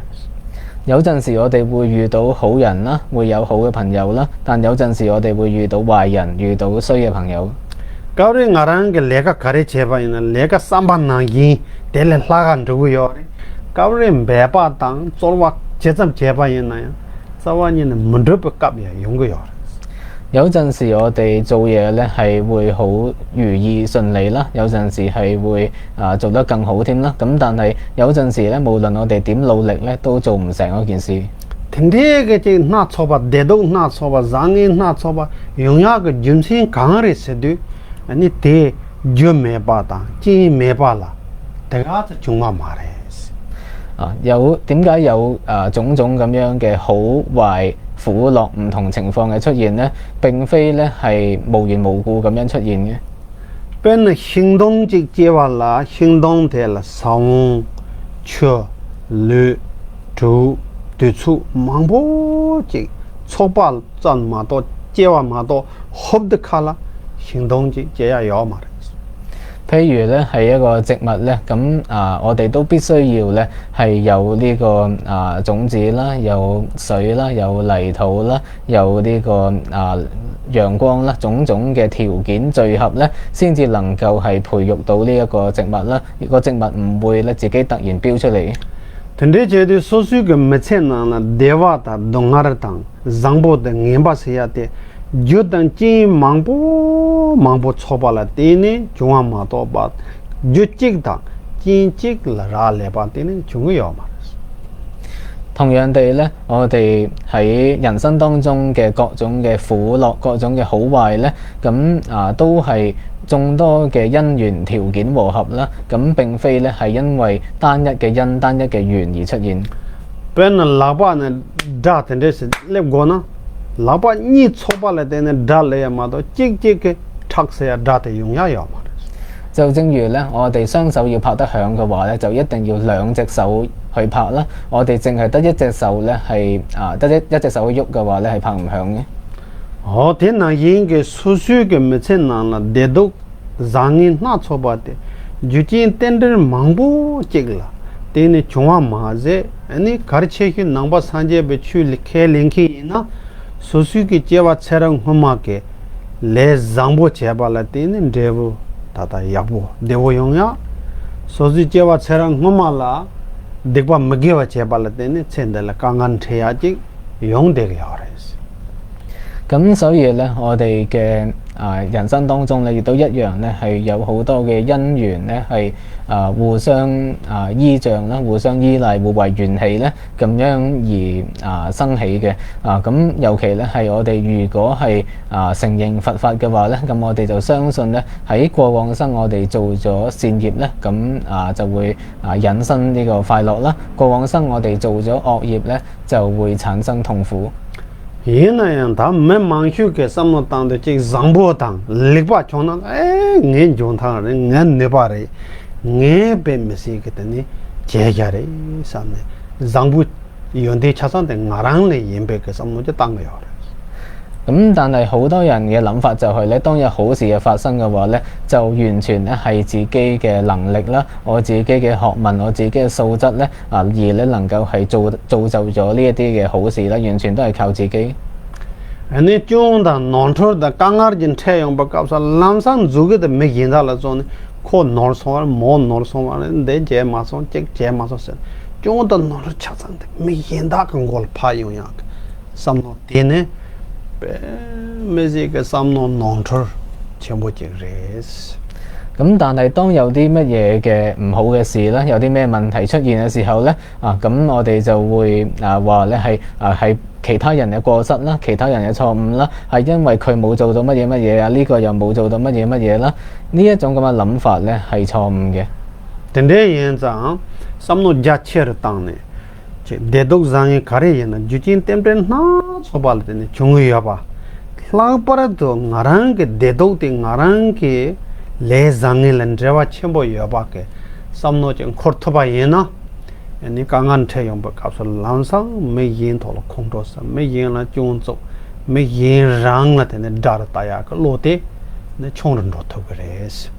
有陣時我哋會遇到好人啦，會有好嘅朋友啦，但有陣時我哋會遇到壞人，遇到衰嘅朋友。 까브레 나랑 게 내가 가래 제바이나 내가 삼반나기 델레 라간 두고 요래 까브레 매바당 쫄와 제점 제바이나야 자와니는 문드럽 깝이야 용거 요래 有陣時我哋做嘢咧係會好如意順利啦，有陣時係會做得更好添啦。咁但係有陣時咧，無論我哋點努力咧，都做唔成嗰件事。 텐데게 제 나초바 대도 나초바 장이 나초바 용야가 준신 강아리 세드 아니 대 주메바다 지 메발라 내가 중마 말해 有點解有種種咁樣嘅好壞苦樂唔同情況嘅出現呢？並非咧係無緣無故咁樣出現嘅。ben 행동직 제발라 행동될 성, 처, 르, 두, 뒤추 망보직 초발 전마도 제와마도 흡득하라 행동직 제야 요 말。 譬如咧係一個植物咧，咁我哋都必須要咧係有呢個種子啦，有水啦，有泥土啦，有呢個陽光啦，種種嘅條件聚合咧，先至能夠係培育到呢一個植物啦。個植物唔會咧自己突然飆出嚟。근데 제도 소수가 메체나나 대화다 동아르당 장보데 녜바세야데 주단지 망보 초발라 때네 중앙마도 바 주직다 진직라레바테네 중요요 말。 同樣地咧，我哋喺人生當中嘅各種嘅苦樂、各種嘅好壞咧，咁都係眾多嘅因緣條件和合啦。咁並非咧係因為單一嘅因、單一嘅緣而出現。ben labane datende se lebgona laba ni chobala dene dalle yamado jik taksaya date yungya yo嘛。 就正如咧，我哋雙手要拍得響嘅話咧，就一定要兩隻手去拍啦。我哋淨係得一隻手咧係得一隻手喐嘅話咧係拍唔響嘅。대나 인게 수수게 메체나나 대도 장인 나 초바데 주진 텐더 망보 찍라 तेने चुआ माजे यानी खर्चे की नंबर सांझे बेचू लिखे लिंकी ना सोसु की चेवा छरंग हुमा के ले जांबो चेबाला तेने देवो ताता याबो देवो योंया सोसु चेवा छरंग हुमाला देखबा मगेवा चेबाला तेने चेंदला कांगन ठेयाजी यों देगे यारेस。 咁所以咧，我哋嘅人生當中咧，亦都一樣咧，係有好多嘅因緣咧，係互相依仗啦，互相依賴，互為緣起咧，咁樣而生起嘅。咁尤其咧係我哋如果係承認佛法嘅話咧，咁我哋就相信咧喺過往生我哋做咗善業咧，咁就會引申呢個快樂啦。過往生我哋做咗惡業咧，就會產生痛苦。 이나양 다 매망슈게 삼노당데 지 장보당 리바 존나 에 존타네 네 네바레 네 뱀메시 그때니 제자레 삼네 장부 연대 차선데 나랑네 임베게 삼노제 땅거요。 咁但係好多人嘅諗法就係咧，當有好事嘅發生嘅話咧，就完全咧係自己嘅能力啦，我自己嘅學問，我自己嘅素質咧而咧能夠係造就咗呢一啲嘅好事啦，完全都係靠自己。 아니 좀다 논토다 강아진 태용 바까서 람산 주게데 메긴다라 존 코 놀소알 모 놀소알 내 제마소 제마소세 좀다 놀 차상데 메긴다 건걸 파용야 삼노 데네 메지가 삼노 논토 쳔보지레스。 咁但係當有啲乜嘢嘅唔好嘅事啦，有啲咩問題出現嘅時候咧，咁我哋就會話咧係其他人嘅過失啦，其他人嘅錯誤啦，係因為佢冇做到乜嘢呢個又冇做到乜嘢啦，呢一種咁嘅諗法咧係錯誤嘅。근데 현장 삼노 자체를 땅네 대독장이 가래에는 주진 템템 나 소발되네 중요하바 라빠라도 나랑게 대독대 나랑게 레장일은 제와 첨보 여바게 삼노정 코르토바이나 아니 강한 태용 박합서 란상 메인 돌 콩도서 메인라 존조 메인랑라 되네 다르다야 그 로테 네 총은 로토 그래서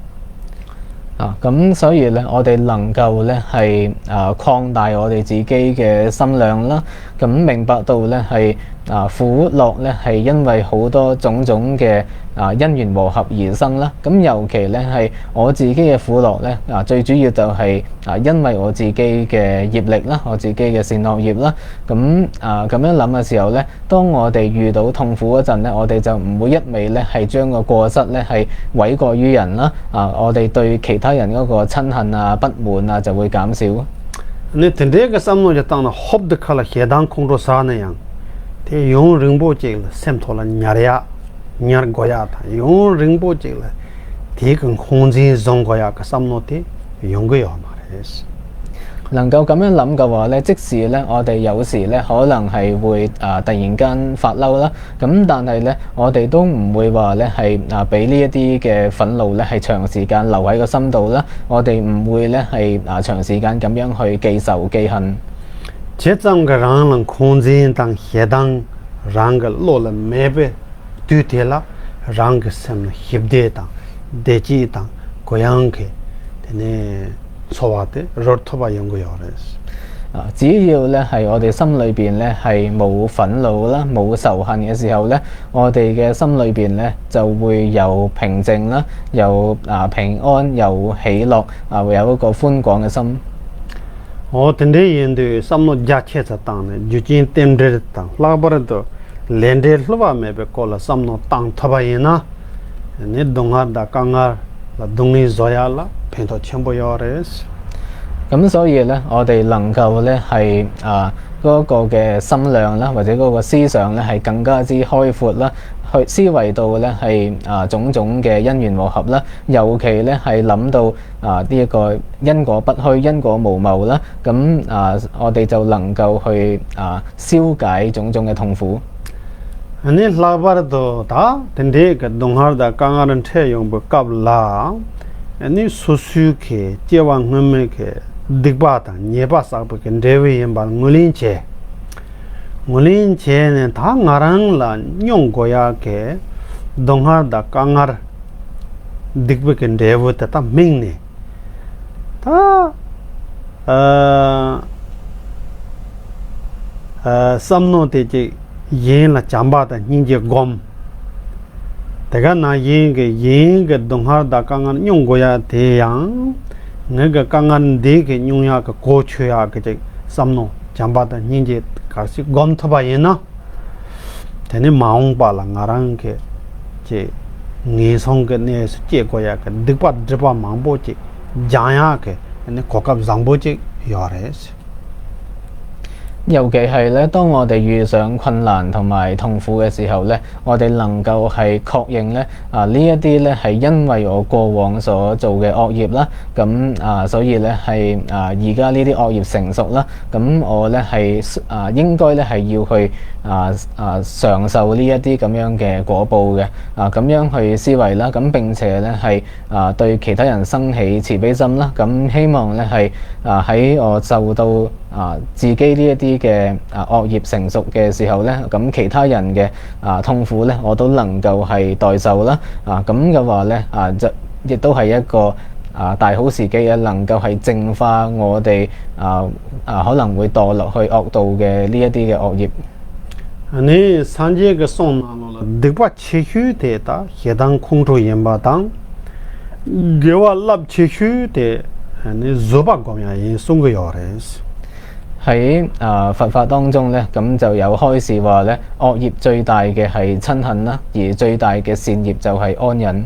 咁所以咧，我哋能夠咧係擴大我哋自己嘅心量啦，咁明白到咧係苦樂咧係因為好多種種嘅因緣和合而生啦。咁尤其咧係我自己嘅苦樂咧最主要就係因為我自己嘅業力啦，我自己嘅善惡業啦。咁咁樣諗嘅時候咧，當我哋遇到痛苦嗰陣咧，我哋就唔會一味咧係將個過失咧係諉過於人啦。我哋對其他人嗰個親恨不滿就會減少。你真係個心內就當係合得開啦，協當空中沙那樣，佢用人波接了，sem拖了nhar goya ta yung ringpo chik la thi kong khongjin zong goya ka samno te yung go yo ma res。能夠咁樣諗嘅話咧，即使咧我哋有時咧可能係會突然間發嬲啦，咁但係咧我哋都唔會話咧係俾呢一啲嘅憤怒咧係長時間留喺個心度啦，我哋唔會咧係長時間咁樣去記仇記恨。這種嘅人能空間當協當人嘅落了沒被對待啦，人嘅心協調當地基當嗰樣嘅呢錯話的弱拖把用過有嘅。只要咧係我哋心裏邊咧係冇憤怒啦，冇仇恨嘅時候咧，我哋嘅心裏邊咧就會有平靜啦，有平安，有喜樂，會有一個寬廣嘅心。我哋啲人對心內一切就當咧，如今點啲當，拉不到連啲路話咪被過了心內當拖把人啦，你動下打講下，啦動力做下啦，平頭全部有嘅。咁所以咧，我哋能夠咧係嗰個嘅心量啦，或者嗰個思想咧係更加之開闊啦，去思維到咧係種種嘅因緣和合啦，尤其咧係諗到呢一個因果不虛、因果無謬啦，咁我哋就能夠去消解種種嘅痛苦。你拉巴到打，等啲嘅動下打講下人車用不夾啦，你蘇蘇嘅接往佢咩嘅。दिखबाता नेपास आप के देवी ये बाल मुलिंचे ने था नरंग ला न्यों गोया के दोंगार दा कांगार दिखबे के देवो तता मिंग ने था समनो तेजे ये ला चांबाता निंजे गोम तेगा ना ये के दोंगार दा कांगार न्यों गोया ते yang 내가 강한 되게 용야가 고쳐야 그제 삼노 잠바다 ninje 같이 검토바이나 되네 마옹바라 나랑게 제 니송게 내서 제거야 그 득바 드바 망보지 자야게 네 고갑 장보지 요레스。尤其係咧，當我哋遇上困難同埋痛苦嘅時候咧，我哋能夠係確認咧呢一啲咧係因為我過往所做嘅惡業啦，咁所以咧係而家呢啲惡業成熟啦，咁我咧係應該咧係要去嘗受呢一啲咁樣嘅果報嘅，咁樣去思維啦，咁並且咧係對其他人生起慈悲心啦，咁希望咧係喺我受到自己呢一啲嘅惡業成熟嘅時候咧，咁其他人嘅痛苦咧，我都能夠係代受啦。咁嘅話咧，就亦都係一個大好時機啊，能夠係淨化我哋可能會墮落去惡道嘅呢一啲嘅惡業。你三節嘅送拿落啦，得把切許的打，協當控制嚴巴當，給我立切許的，你做把咁樣嘢送個藥嚟。喺佛法當中咧，咁就有開示話咧，惡業最大嘅係嗔恨啦，而最大嘅善業就係安忍。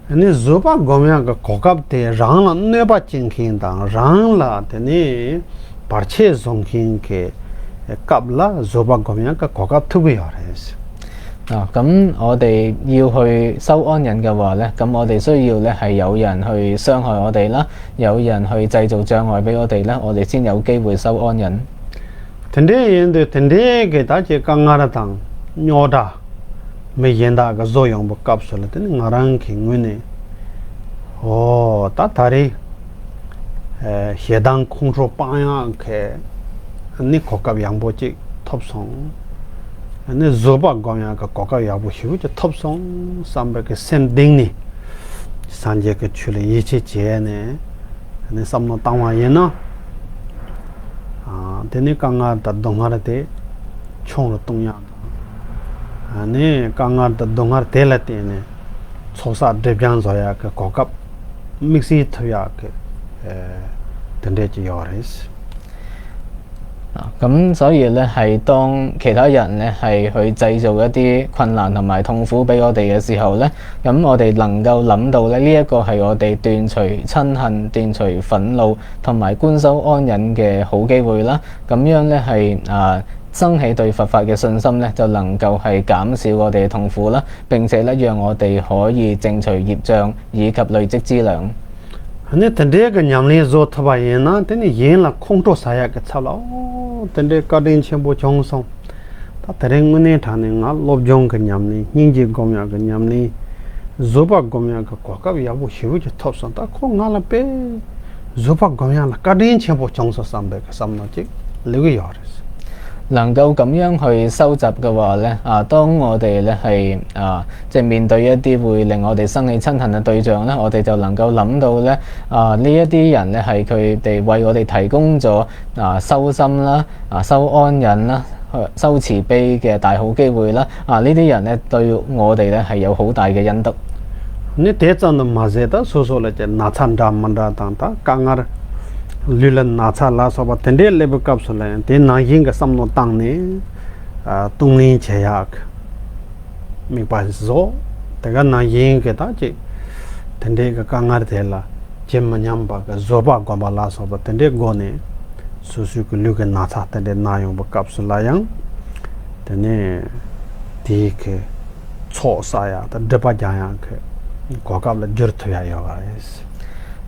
你做把咁樣嘅國家嘅人啦，你把正見當人啦，你把切送見嘅急啦，做把咁樣嘅國家特別好嘅。咁我哋要去修安忍嘅話咧，咁我哋需要咧係有人去傷害我哋啦，有人去製造障礙俾我哋咧，我哋先有機會修安忍。天地人對天地嘅大家講下啦，當尿大未現大嘅作用不急咗啦，等我人傾佢呢，大大啲協當控制班呀嘅，你國家養保職托送。你做把咁樣嘅國家也不曉就托送300個限定呢，3節嘅處理一切節呢，你心內當話嘢咯，等你講下得動下的，衝咗東洋，你講下得動下的啦的呢，錯殺這邊所有嘅國家，mix推下嘅，等啲就有嚟。咁所以咧，係當其他人咧係去製造一啲困難同埋痛苦俾我哋嘅時候咧，咁我哋能夠諗到咧，呢一個係我哋斷除嗔恨、斷除憤怒同埋觀修安忍嘅好機會啦。咁樣咧係生起對佛法嘅信心咧，就能夠係減少我哋嘅痛苦啦，並且咧讓我哋可以淨除業障以及累積資糧。 아니 근데 그 냠리 조트바이나 근데 얘는 콩도 사야 그 차라 근데 가든 첨부 정성 다 대랭문에 다는 아 롭종 그 냠니 닝지 고며 그 냠니 조바 고며 그 과가 야부 쉬우지 톱선 다 콩나라 빼 조바 고며 가든 첨부 정성 삼백 삼나지 리그 요레스 能夠咁樣去收集嘅話咧，當我哋咧係即係面對一啲會令我哋生起親恨嘅對象咧，我哋就能夠諗到咧呢一啲人咧係佢哋為我哋提供咗修心啦、修安忍啦、修慈悲嘅大好機會啦。呢啲人咧對我哋咧係有好大嘅恩德。你대전은 맞에다 소소를 이제 나찬다 만다단다 강아르 릴런 나차라 소바 텐데 레브 캡슐에 데나잉가 삼노 땅네 뚱니 제약 미바조 내가 나잉게다 지 텐데가 강아르 될라 젬마냠바가 조바 고발라 소바 텐데 고네 수수그 류게 나차 텐데 나용 캡슐라양 테네 디케 초사야 데바자야 그 고갑을 저트야 요가스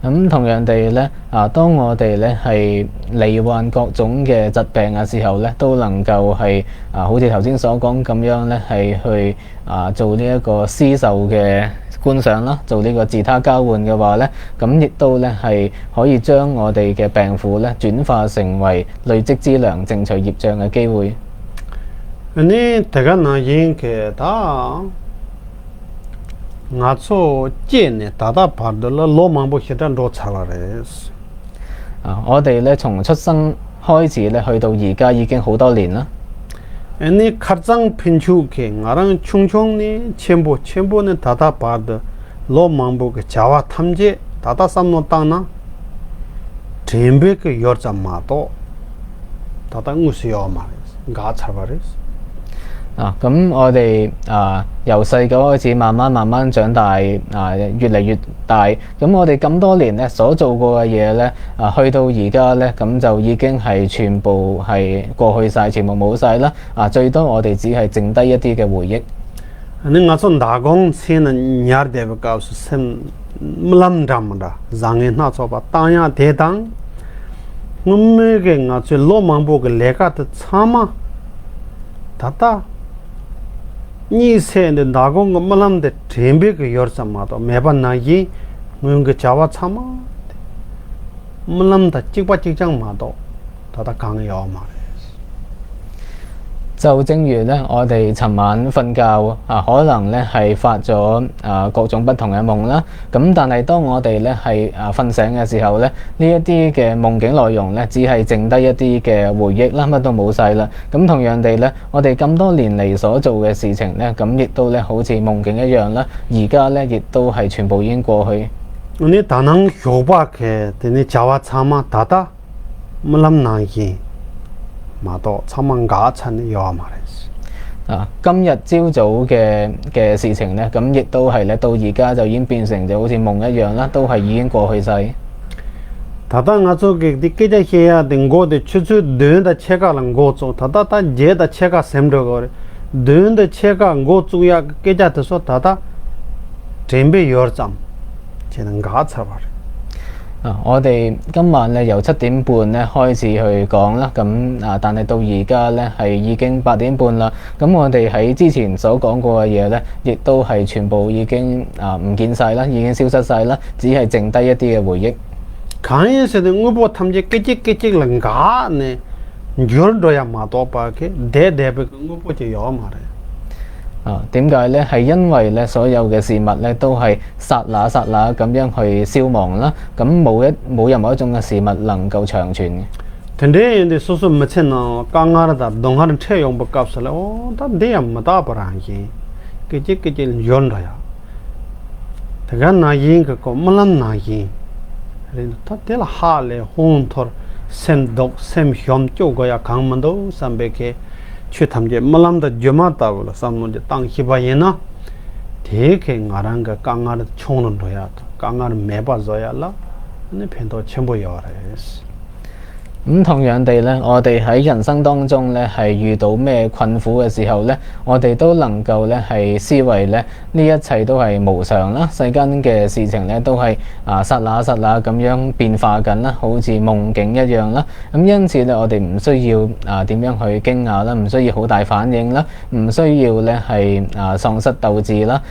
咁同樣地咧，當我哋咧係罹患各種嘅疾病嘅時候咧，都能夠係好似頭先所講咁樣咧，係去做呢一個施受嘅觀賞啦，做呢個自他交換嘅話咧，咁亦都咧係可以將我哋嘅病苦咧轉化成為累積資糧、淨除業障嘅機會。你大家那應嘅他。 나초 제네 다다 받들라 로망보 시단 로 차라레스 我哋咧從出生開始咧去到而家已經好多年啦。 아니 카장 핀추케 나랑 충충니 첨보는 다다 받 로망보 그 자와 탐제 다다 삼노 땅나 젬베 그 여자마도 다다 우스요 말레스 가 차바레스 咁我哋由細個開始慢慢長大，越嚟越大。咁我哋咁多年咧所做過嘅嘢咧，去到而家咧咁就已經係全部係過去晒，全部冇晒啦。最多我哋只係剩低一啲嘅回憶。你我從打工先能廿點告訴先唔諗da，讓人那做吧，當然得當。我每個我最羅曼波嘅lekka的參嘛，다다 니 세는데 나고 거 말람데 젬베 그 여르sam마도 매번 나기 뭔가 자와 참아 말람다 찍바 찍장마도 다다 강요 말이야 就正如咧，我哋尋晚瞓覺可能咧係發咗各種不同嘅夢啦。咁但係當我哋咧係瞓醒嘅時候咧，呢一啲嘅夢境內容咧，只係剩低一啲嘅回憶啦，乜都冇晒啦。咁同樣地咧，我哋咁多年嚟所做嘅事情咧，咁亦都咧好似夢境一樣啦。而家咧亦都係全部已經過去。你다낭 효박에 되니 자와 참아 다다 물람나기 마도 참만가 찬 요 말이지 今日朝早嘅事情咧，咁亦都係咧到而家就已經變成就好似夢一樣啦，都係已經過去晒。다다 가족이 디케자 해야 된 거데 추추 뇌다 체가랑 고조 다다다 제다 체가 샘더거래 뇌다 체가 고주야 깨자듯서 다다 젬베 요르잠 쟤는 가차바래 我哋今晚咧由7點半咧開始去講啦，咁但係到而家咧係已經8點半啦。咁我哋喺之前所講過嘅嘢咧，亦都係全部已經唔見晒啦，已經消失晒啦，只係剩低一啲嘅回憶。강에서는 우보 탐지 깨찍깨찍 랑가네 열도야 마도바게 대대베 우보지 요 말해 點解咧？係因為咧所有嘅事物咧都係剎那咁樣去消亡啦，咁冇任何一種嘅事物能夠長存嘅。근데 근데 소소 맞잖아. 강하다 동하는 채용 법값을 다 내야 못다 버랑기. 깨찍깨찍 연다야. 내가 나긴 그 몰람 나기. 그래도 다 할래 혼토 샘독 샘혐 쪼고야 강만도 삼백에 취탐제 몰람다 주마다고 삼문제 땅 희바이나 되게 나랑가 강아를 총는 거야. 강아를 매봐줘야라. 네 펜도 전부 열어야지. 咁同樣地咧，我哋喺人生當中咧係遇到咩困苦嘅時候咧，我哋都能夠咧係思維咧呢一切都係無常啦，世間嘅事情咧都係剎那剎那咁樣變化緊啦，好似夢境一樣啦。咁因此咧，我哋唔需要點樣去驚訝啦，唔需要好大反應啦，唔需要咧係喪失鬥志啦。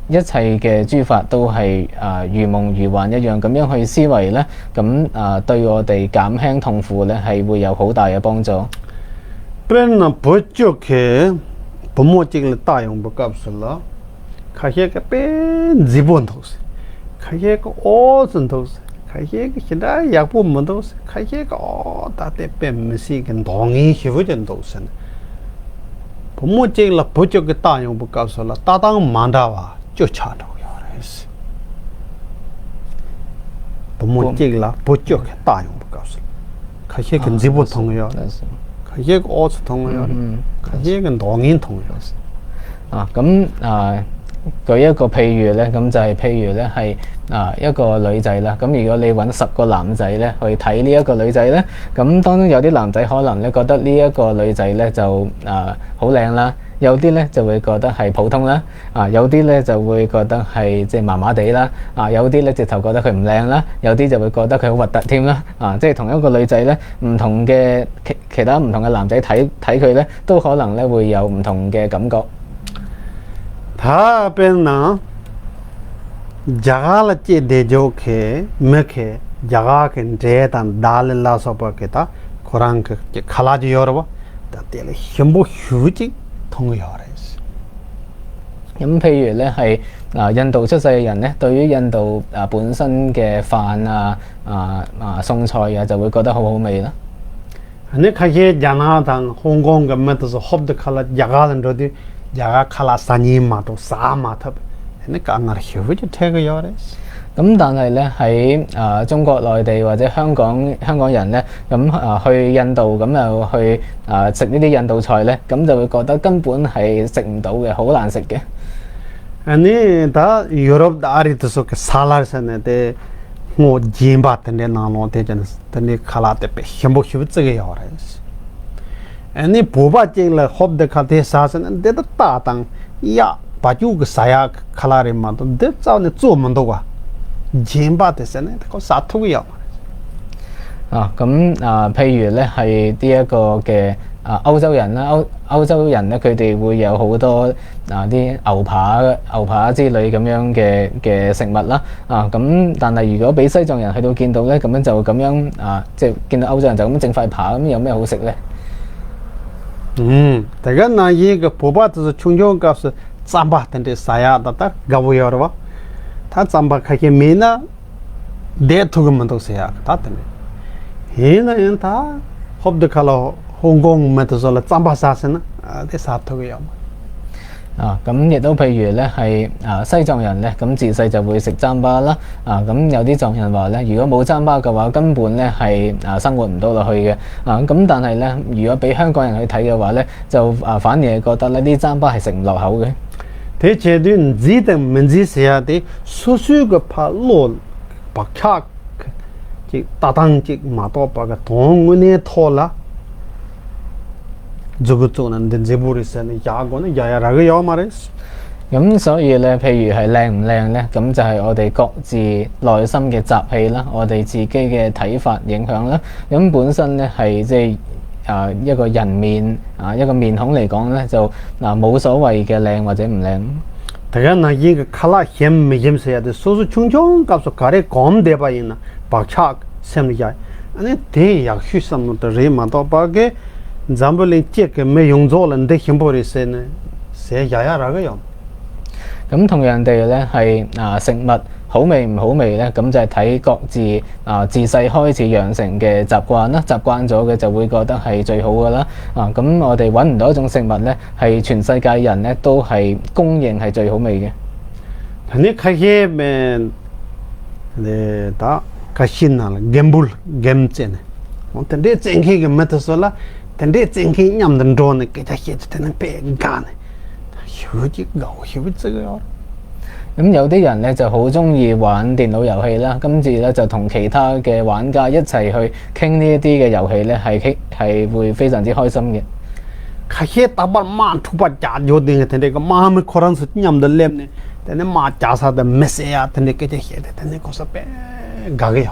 一切嘅諸法都係如夢如幻一樣咁樣去思維咧，咁對我哋減輕痛苦咧係會有好大嘅幫助。Prena pochoke pomojil tayong bukapsula. Kayek pen zibuntos. Kayek osuntos. Kayek hida yapumuntos. Kayek tate pen misikin dongi hivujentos. Pomojil pochoke tayong bukapsula. Tatang mandawa. 쫓아도 요래스 pomojil pochoke tayong bukapsula. Kayek zibutonyo. Kayek osuntonyo. Kayek dongin tonyo. 舉一個譬如咧，咁就係譬如咧係一個女仔啦。咁如果你揾10個男仔咧去睇呢一個女仔咧，咁當中有啲男仔可能咧覺得呢一個女仔咧就好靚啦，有啲咧就會覺得係普通啦，有啲咧就會覺得係即係麻麻地啦，有啲咧直頭覺得佢唔靚啦，有啲就會覺得佢好核突添啦，即係同一個女仔咧，唔同嘅其他唔同嘅男仔睇佢咧，都可能咧會有唔同嘅感覺。他邊呢जगह लच्चे दे जो के में के जगह के डेटन डाल ला सब के ता कुरान के खला जी और वो ताते हिम्बो हुजी 통요咁譬如咧係印度出世嘅人咧，對於印度本身嘅飯餸菜就會覺得好好味啦。你看些加拿大、香港咁樣都是好的卡拉jagah人哋jagah卡拉3碼到3碼特別，你講下曉就聽個樣咧。咁但係咧喺中國內地或者香港人咧，咁去印度咁又去食呢啲印度菜咧，咁就會覺得根本係食唔到嘅，好難食嘅。你打유럽 아리 도서 그 살라르선에 뭐 짐바트네 나노 대전 근데 칼라테 베 힘보 휴츠게 요라스 아니 보바쟁라 홉데 카테 사선 데다 따당 야 바주 그 사야 칼라레마도 데자네 쪼문도가 짐바트선에 그 사투기요 譬如咧係呢一個嘅歐洲人啦，歐洲人咧佢哋會有好多啲牛扒之類咁樣嘅食物啦，但係如果俾西藏人去到見到咧，咁樣就咁樣即係見到歐洲人就咁整塊扒，咁有咩好食咧？大家嗱依個普巴就是從中教是占巴等的沙呀得得搞不了的哇，他占巴開嘅面啊，得土個門都是呀，他等的。現在人他學的卡拉香港咪就說啦，占巴沙先啦，啲沙土嘅有嘛。咁亦都譬如咧係西藏人咧，咁自細就會食糌粑啦。咁有啲藏人話咧，如果冇糌粑嘅話，根本咧係生活唔到落去嘅。咁但係咧，如果俾香港人去睇嘅話咧，就反而係覺得咧啲糌粑係食唔落口嘅。啲這段指定唔知寫下啲所需嘅拍落白卡。大當即馬多巴個同我呢拖啦，做個做人哋部啲嘢，廿個呢廿個有嘛咧？咁所以咧，譬如係靚唔靚咧，咁就係我哋各自內心嘅習氣啦，我哋自己嘅睇法影響啦。咁本身咧係即係一個人面一個面孔嚟講咧，就冇所謂嘅靚或者唔靚。大家嗱依個卡拉險唔險死啊？啲所以從中夾數卡咧講啲吧，因啊。白茶sem liya ane de ya husam to re ma to ba ge zambole check me yong zo lan de himbori se ne se ya ya ra ge yo 咁同樣地咧係食物好味唔好味咧，咁就係睇各自自細開始養成嘅習慣啦，習慣咗嘅就會覺得係最好噶啦。咁我哋揾唔到一種食物咧係全世界人咧都係公認係最好味嘅。你睇嘅咩咧打Kashinal gembul gemchen tende cengki gemet sola tende cengki nyam den drone ke ta hit ten pe gan huji go huji 這個咁有啲人咧就好中意玩電腦遊戲啦，跟住咧就同其他嘅玩家一齊去傾呢一啲嘅遊戲咧，係會非常之開心嘅。카헤 따발 만 투바 자조딩 텐데 그 마음을 코란스 냠들 렘네 텐데 마 자사데 메세야 텐데 깨제 헤데 텐데 고사베 가게요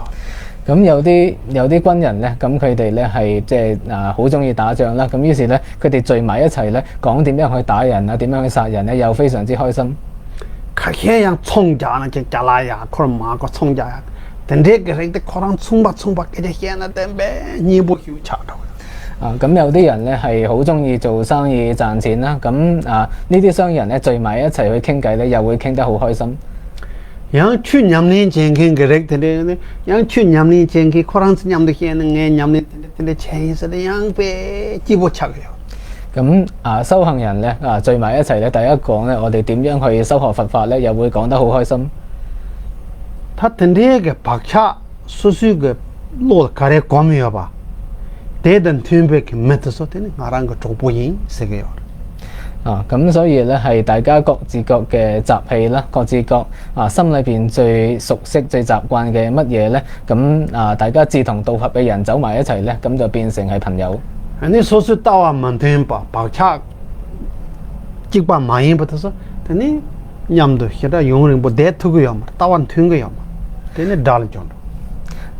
咁有啲軍人咧，咁佢哋咧係即係好中意打仗啦，咁於是咧佢哋聚埋一齊咧講點樣去打人啊，點樣去殺人咧，又非常之開心。 카헤양 총자나 게 잘라야 코란 마고 총자야 텐데 그래데 코란 총바 깨제 헤나 텐베 니보 휴차도 咁有啲人咧係好中意做生意賺錢啦，咁呢啲商人咧聚埋一齊去傾偈咧，又會傾得好開心。 양추 냠니 쟁긴 그렉데 양추 냠니 쟁기 코란스 냠도 헤는 게 냠니 텐데 체이스데 양베 지보차고요 咁修行人咧聚埋一齊咧，第一講咧，我哋點樣去修學佛法咧，又會講得好開心。 타 텐데 게 박차 수수게 로 가래 고미여 봐 대든 튀음백 메트서 되는 나랑 거 족보인 세계요 咁所以咧係大家各自各嘅習氣啦，各自各心裏邊最熟悉、最習慣嘅乜嘢咧，咁大家志同道合嘅人走埋一齊咧，咁就變成係朋友。 아니 소수 따와 만든 바 박차 찍바 많이 붙어서 되니 냠도 히다 용을 뭐 대투고요 따완 튕고요 되니 달죠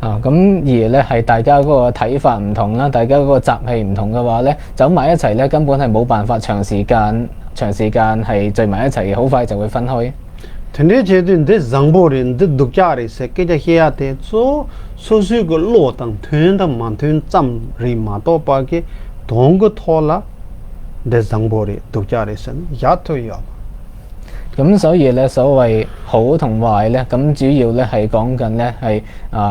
咁而咧係大家嗰個睇法唔同啦，大家嗰個習氣唔同嘅話咧，走埋一齊咧根本係冇辦法長時間係聚埋一齊嘅，好快就會分開。 근데 제도인데 장보린데 독자리세 깨자 해야 돼서 소수고 로당 튼다 만튼 짬리 마도바게 동거 토라 데 장보리 독자리선 야토요 咁所以咧，所謂好同壞咧，咁主要咧係講緊咧係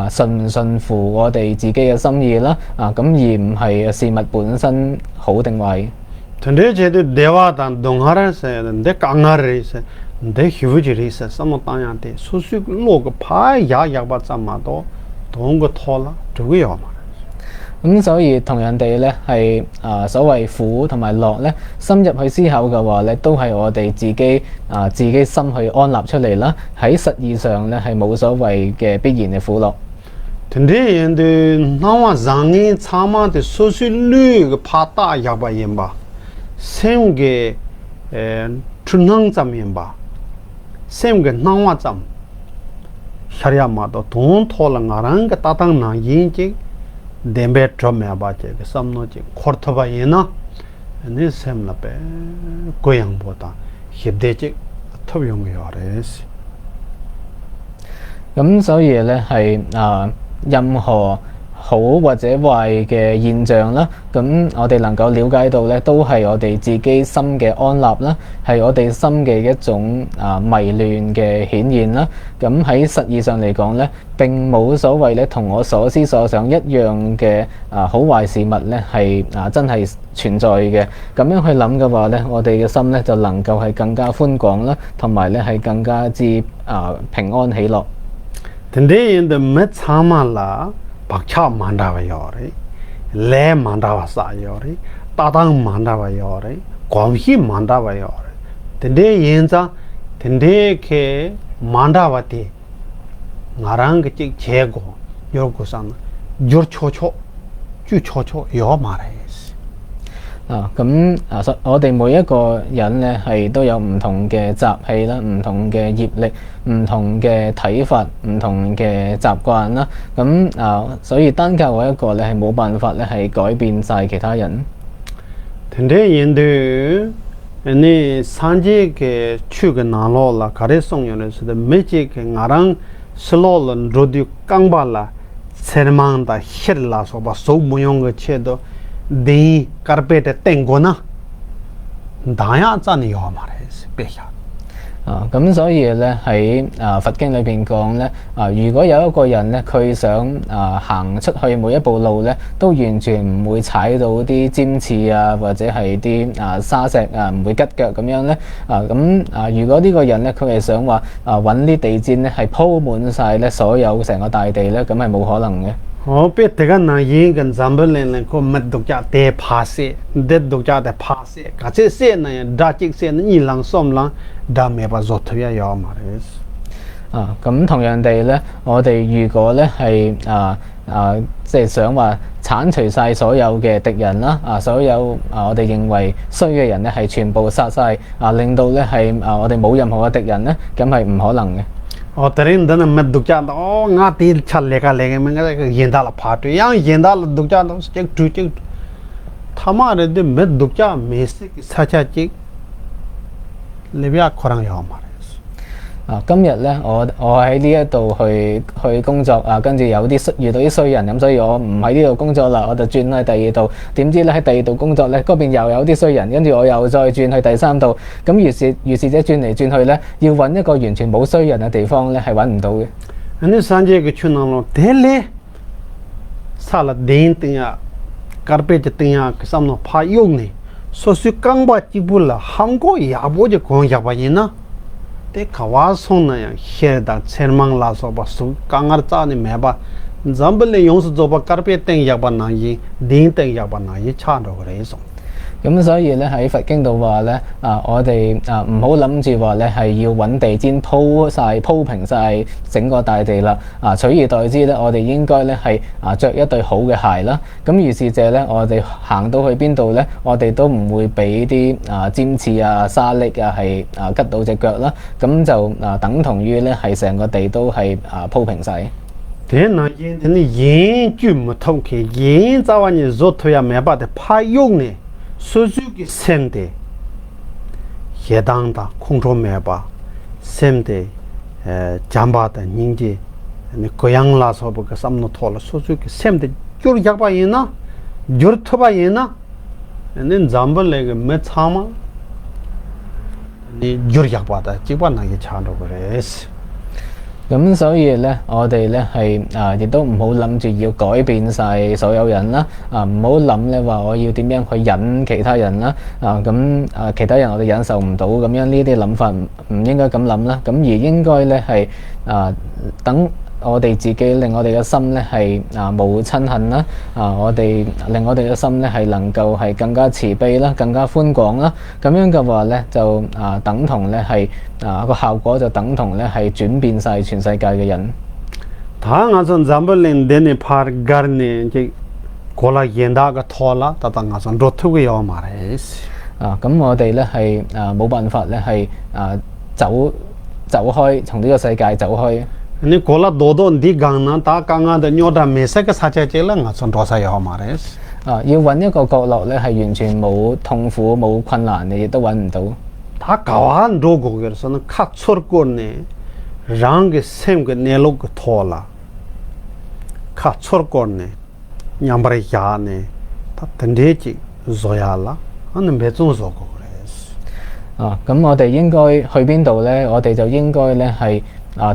順唔順乎我哋自己嘅心意啦，咁而唔係事物本身好定壞。 근데 제도 대화단 동하라세 데 강하리세 데 휴지리세 삼모땅한테 소수고 로고 파야 약바짬마도 동거 토라 저거요 咁所以同人哋咧係所謂苦同埋樂咧，深入去思考嘅話咧，都係我哋自己心去安立出嚟啦。喺實義上咧係冇所謂嘅必然嘅苦樂。 근데 얘들 나와 장이 참아데 소실류 파타 야바임바 샘게 춘능점임바 샘게 나와점 샤리아마도 돈 톨랑아랑 그 따당나 인지 뎀베 트럼야 바제 삼노지 코르토바이나 네 샘나베 고양보다 힙데지 톱용요레스 咁所以咧係任何好或者壞嘅現象啦，咁我哋能夠了解到咧，都係我哋自己心嘅安立啦，係我哋心嘅一種迷亂嘅顯現啦。咁喺實義上嚟講咧，並冇所謂咧同我所思所想一樣嘅好壞事物咧係真係存在嘅。咁樣去諗嘅話咧，我哋嘅心咧就能夠係更加寬廣啦，同埋咧係更加之平安喜樂。 근데 인데 매 참아라 박차 만다와요리 레 만다와사요리 따당 만다와요리 곰히 만다와요리 근데 인자 근데 ke 만다와티 나랑 그 제고 요고산 요초초 주초초 요 말해 我哋每一個人咧係都有唔同嘅習氣啦，唔同嘅業力，唔同嘅睇法，唔同嘅習慣啦。所以單靠我一個咧係冇辦法咧係改變晒其他人。 근데 인데 아니 산지게 추가 나로라 가래송연에서도 매지게 나랑 슬로런 로디 깡발라 세르망다 힐라서 봐 소무용거 체도 데 카르페테 땡고나 다야 짠이요 말해서 배야 咁所以咧喺佛經裏邊講咧如果有一個人咧佢想行出去每一步路咧，都完全唔會踩到啲尖刺或者係啲沙石唔會拮腳咁樣咧如果呢個人咧佢係想話揾啲地氈咧係鋪滿晒咧所有成個大地咧，咁係冇可能嘅。पे तेगा ना ये गन जाम्बल लेने को मत दुखा ते फासे दे दुखा ते फासे काचे से ना डाचिक से ना इलांग सोमलांग डा में बा जोथया या मारे 咁同樣地咧，我哋如果咧係即係想話剷除晒所有嘅敵人啦，所有我哋認為衰嘅人咧係全部殺晒，令到咧係我哋冇任何嘅敵人咧，咁係唔可能嘅。तरीन दन मत दुखा गाती छल लेका लेके मैं येंदा ला फाटो yang येंदा ला दुखा चेक टू चेक थमारे दे मत दुखा मेसे की सचा चेक लेबिया खोरंग या मारे 今日咧，我喺呢一度去工作跟住有啲遇到啲衰人咁，所以我唔喺呢度工作啦，我就轉去第二度。點知咧喺第二度工作咧，嗰邊又有啲衰人，跟住我又再轉去第三度。咁如是者轉嚟轉去咧，要揾一個完全冇衰人嘅地方咧，係揾唔到嘅。你三姐嘅村咯，得咧，沙拉電定呀，咖啡就定呀，佢三咯怕用呢，所以剛把基本啦，韓國也不就講也不贏啦。 ते खवा सोना या हेरदा छेरमांग लासो बसु कांगर चाने मेबा जंबले योंस जोबा करपे तें याबा नाई दिन तें याबा नाई छान रो रेसो 咁所以咧喺佛經度話咧我哋唔好諗住話咧係要揾地氈鋪平晒整個大地啦取而代之咧我哋應該咧係着一對好嘅鞋啦咁於是者咧我哋行到去邊度咧我哋都唔會俾啲尖刺沙礫係吉到隻腳啦咁就等同於咧係成個地都係鋪平晒。 ते ना ये जुम थोके ये जावानी जोथया मेबा दे फायोंग ने सुजुकी सेमदे हेदांदा 콩조 मेबा सेमदे 잠바다 닝지 ने 고양라서 버가 삼노 토라 수주기 सेमदे 줄 약바 ये나 줄 토바 ये나 ने 잠벌레게 메차마 ने 줄 약바다 지바나게 차로 그래스 咁所以咧，我哋咧係亦都唔好諗住要改變晒所有人啦，唔好諗咧話我要點樣去忍其他人啦，其他人我哋忍受唔到，咁樣呢啲諗法唔應該咁諗啦，咁而應該咧係等我哋自己令我哋嘅心咧係冇親恨啦，我哋令我哋嘅心咧係能夠係更加慈悲啦，更加寬廣啦，咁樣嘅話咧就等同咧係個效果就等同咧係轉變晒全世界嘅人。他我從咱們連電呢拍gar呢，即過來現代嘅拖啦，但係我從落土嘅要買嚟。咁我哋咧係冇辦法咧係走開，從呢個世界走開。 你過啦多多啲講啦，打講啊，就扭到咩色嘅殺隻隻啦，我從多曬要買嚟。要揾一個角落咧係完全冇痛苦冇困難嘅，亦都揾唔到。他搞完多個嘅，所以卡錯過呢，讓嘅sem嘅內陸嘅拖啦，卡錯過呢，讓不嚟呀呢，他等啲隻做呀啦，我哋別做過嚟。咁我哋應該去邊度咧？我哋就應該咧係。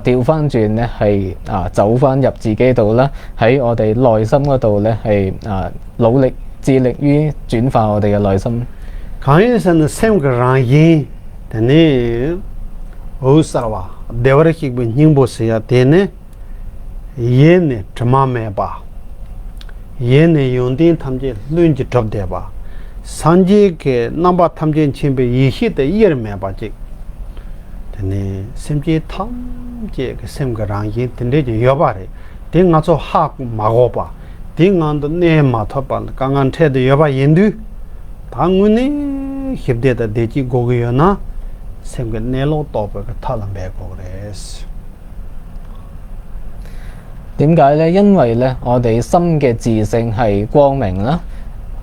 調翻轉咧係走翻入自己度啦，喺我哋內心嗰度咧係努力致力於轉化我哋嘅內心。講起身嘅sem嘅讓嘢，但係好實話，ದೇವರ ಕಿಗೆ ಹಿಂಬೋಸಿ ಅತೇನೆ ಏನೆ ಟಮಾಮೆ ಬಾ ಏನೆ ಯೋಂದಿನ್ 탐제 lunji tabde ba sanji ke namba 탐제 chimbe yihite yerme ba ji tene semje 탐제 ke semga rangi tende je yobare tinga so ha mago ba tinga ndo ne ma thopa kangan the de yoba yendu 당운이 힘대다 되지 고기여나 semga nelo tope ka thalambe ko res 點解咧？因為咧，我哋心嘅自性係光明啦，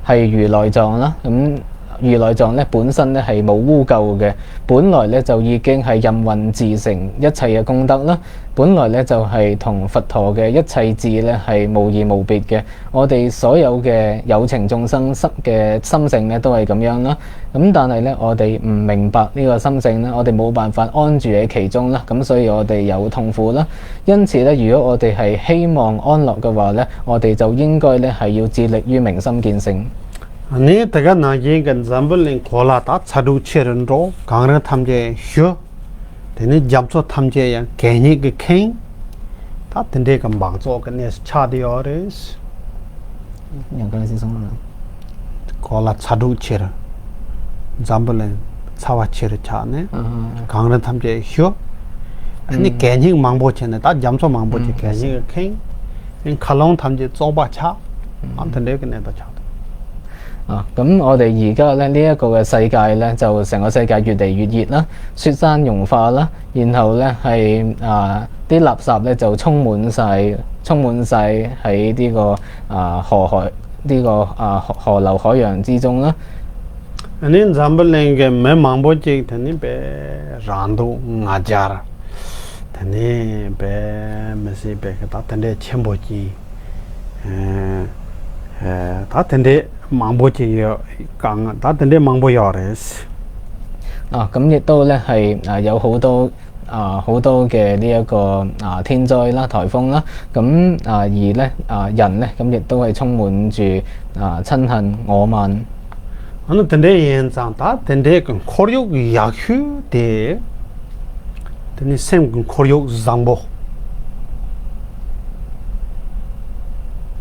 係如來藏啦。咁如來藏咧本身咧係冇污垢嘅，本來咧就已經係任運自成一切嘅功德啦。本來咧就係同佛陀嘅一切智咧係無異無別嘅。我哋所有嘅有情眾生嘅心性咧都係咁樣啦。咁但係咧我哋唔明白呢個心性咧，我哋冇辦法安住喺其中啦。咁所以我哋有痛苦啦。因此咧，如果我哋係希望安樂嘅話咧，我哋就應該咧係要致力於明心見性。 아니 내가 나게 간잠블링 콜라다 차두치른로 강르 탐제 휴 되네 잡소 탐제야 괜히 그 캥 다 된데 그 막조 그네 차디어레스 양가는 시성은 콜라 차두 치르 잠블레 차와 치르 차네 강런 탐제 휴 아니 개닝 망보체네 다 잠소 망보체 개닝 캥 칼롱 탐제 쪼바 차 안된데 그네 다 차 咁我哋而家咧呢一個嘅世界咧，就成個世界越嚟越熱啦，雪山融化啦，然後咧係啲垃圾咧就充滿晒喺呢個河海呢個河流海洋之中啦。你咱們那個沒忙不接，他那邊燃都壓價了，他那邊沒事別個他那錢不接，他那忙不接要講，他那忙不要的是。咁亦都咧係有好多嘅呢一個天災啦、颱風啦，咁而咧人咧咁亦都係充滿住親恨我慢。어느 때에 현장다 때에 그 코력 약휴대 되니 샘 코력 장보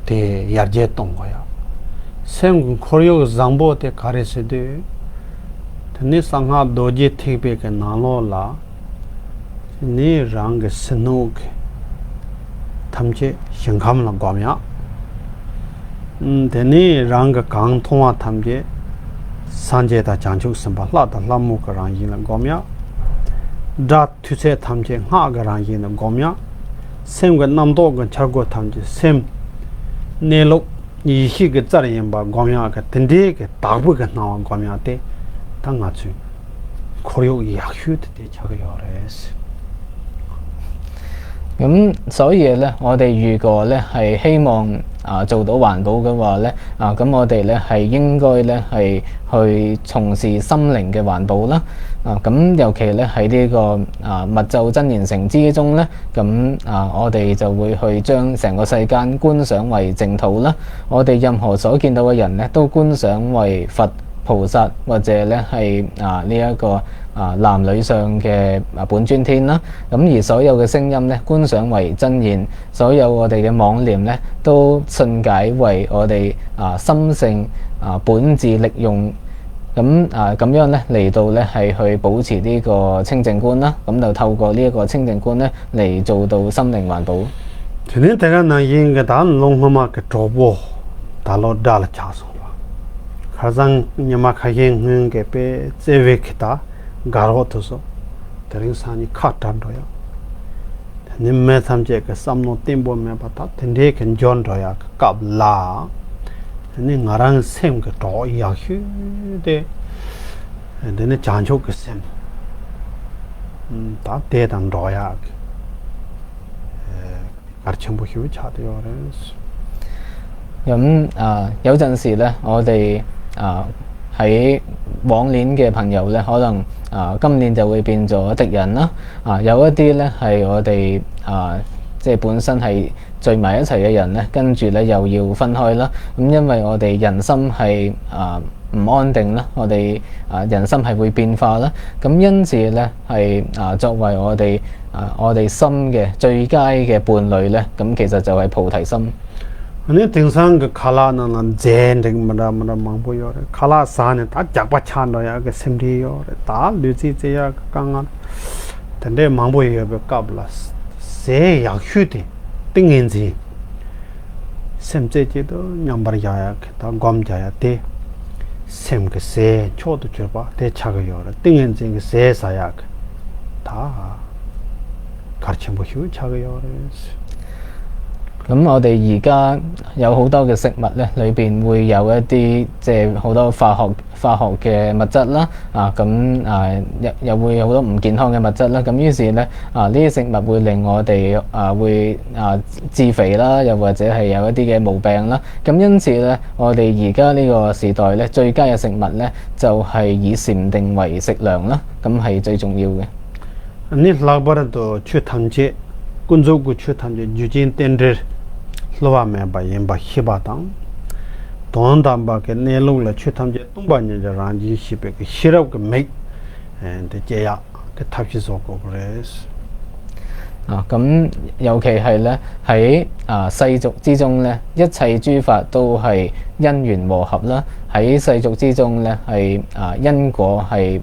대 야제했던 거야. 샘 코력 장보 때 가르쳐도 되니 상하 도지 티베게 나로라 니 랑게 스누게 탐제 신감을 거면 되니 랑게 강통화 탐제 산제다 장축 선발라다 라무가랑이는 거며 다 투세 탐제 하가랑이는 거며 샘과 남도가 차고 탐제 샘 내로 이히게 자리엔 바 거며 같은데게 다부가 나와 거며 때 당아주 고려 약휴드 때 차가 요래스 咁所以咧，我哋如果咧係希望做到環保嘅話咧，咁我哋咧係應該咧係去從事心靈嘅環保啦。咁尤其咧喺呢個密咒真言城之中咧，咁我哋就會去將成個世間觀想為淨土啦。我哋任何所見到嘅人咧，都觀想為佛菩薩或者咧係呢一個男女相嘅本尊天啦，咁而所有嘅聲音咧觀想為真言，所有我哋嘅妄念咧都信解為我哋心性本自力用，咁咁樣咧嚟到咧係去保持呢個清淨觀啦，咁就透過呢一個清淨觀咧嚟做到心靈環保。今天大家能應嘅打龍河馬嘅做波打落打了加速了，可能你媽開應嘅被這位嘅打。 가로도서 대링산이 카탄도야 님매 삼제 그 삼노 템보메 바타 텐데 견존도야 갑라 니 나랑 셈 그도 이야기데 근데 장초 그셈다 대단도야 가르침부 휴 차대요레스 咁有陣時咧，我哋喺往年嘅朋友咧，可能今年就會變咗敵人啦。有一啲咧係我哋即係本身係聚埋一齊嘅人咧，跟住咧又要分開啦。咁因為我哋人心係唔安定啦，我哋人心係會變化啦。咁因此咧係作為我哋心嘅最佳嘅伴侶咧，咁其實就係菩提心。 아니 등산 그 칼라는 젠딩 뭐라 망보요 칼라 산에 다 작바찬도야 그 셈디요 다 류지제야 강한 근데 망보요 값라 세 약휴디 띵인지 셈제제도 냠바야야 다 검자야 돼 셈그세 초도 줘봐 대차가요 띵인지 세 사야 다 가르쳐 보시오 차가요 咁我哋而家有好多嘅食物咧，裏邊會有一啲即係好多化學嘅物質啦，咁又會有好多唔健康嘅物質啦。咁於是咧呢啲食物會令我哋會致肥啦，又或者係有一啲嘅毛病啦。咁因此咧，我哋而家呢個時代咧，最佳嘅食物咧就係以禪定為食糧啦。咁係最重要嘅。你라버도 추탐제 군조구 추탐제 유진 텐더 로와메 바임바 히바당 돈담바게 내롱라 추탐제 똥바녀자 란지 시베 그 시럽 그 맥 엔데 제야 그 탑시소고 그래스 咁尤其係咧喺世俗之中咧，一切諸法都係因緣和合啦。喺世俗之中咧，係因果係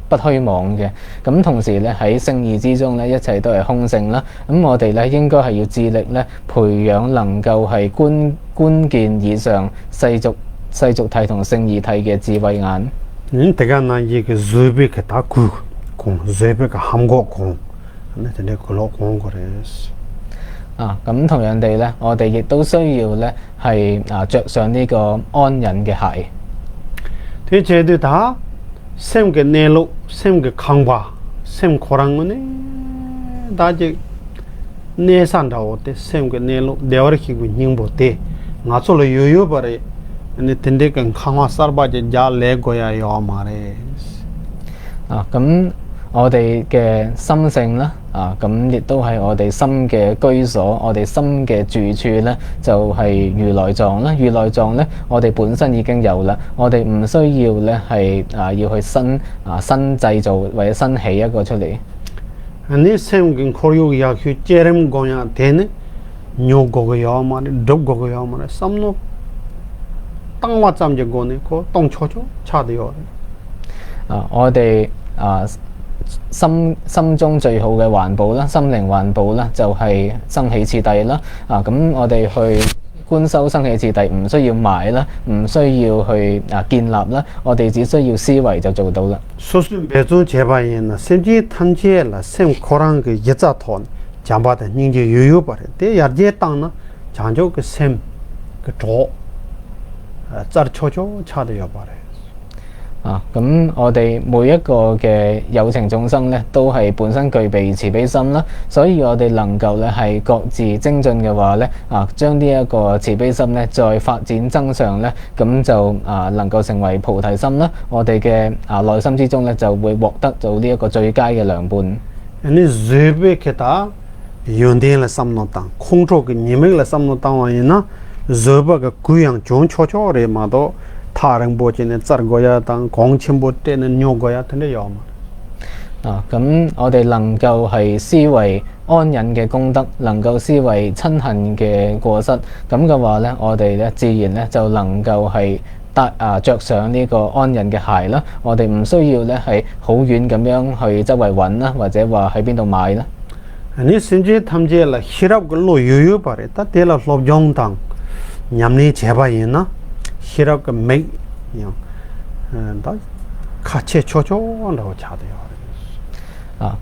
不虛妄嘅。咁同時咧喺聖義之中咧，一切都係空性啦。咁我哋咧應該係要致力咧培養能夠係觀見以上世俗體同聖義體嘅智慧眼。大家呢一個隨便嘅打鼓講，隨便嘅喊歌講，呢就呢個老講過嚟。咁同樣地咧，我哋亦都需要咧係着上呢個安忍嘅鞋。啲這對打sem嘅內陸sem嘅康巴sem korang呢，大隻內山頭嘅sem嘅內陸了嚟去個寧波的，我做了悠吧嘞，你聽得跟康巴沙巴就加嚟過呀要嘛嘞。咁我哋嘅心性啦，咁亦都係我哋心嘅居所，我哋心嘅住處咧，就係如來藏啦。如來藏咧，我哋本身已經有啦，我哋唔需要咧係要去新製造或者新起一個出嚟。你sem嘅可有呀去接人講呀，聽呢，牛個個要嘛嘞，獨個個要嘛嘞，心咯，當我站住講呢，個當錯咗差啲要。我哋心中最好嘅環保啦，心靈環保啦，就係生起次第啦。咁我哋去觀修生起次第，唔需要買啦，唔需要去建立啦，我哋只需要思維就做到啦。所以別種結巴人啦，甚至談結啦，sem korang嘅一扎團，講白的人家悠吧的，但係也當呢，講究個 sem 個咗，扎錯咗差啲要吧的。咁我哋每一個嘅有情眾生咧，都係本身具備慈悲心啦，所以我哋能夠咧係各自精進嘅話咧，將呢一個慈悲心咧再發展增上咧，咁就能夠成為菩提心啦。我哋嘅內心之中咧就會獲得到呢一個最佳嘅良伴。你隨便嘅打，用啲嚟心內當，空中嘅你們嚟心內當話人啦，隨便嘅貴樣種錯錯嚟嘛都。他人波前呢，扎個呀當講清波啲呢牛個呀，聽得有嘛？咁我哋能夠係思維安忍嘅功德，能夠思維親恨嘅過失，咁嘅話咧，我哋咧自然咧就能夠係着上呢個安忍嘅鞋啦。我哋唔需要咧係好遠咁樣去周圍揾啦，或者話喺邊度買啦。你甚至tham gia là khi đọc cái lối yếu bà đấy, ta thế là lọc dòng tăng, nhằm đi chế bà yên á, khi đọc cái mấy, đó, khá chế cho đâu chả đấy.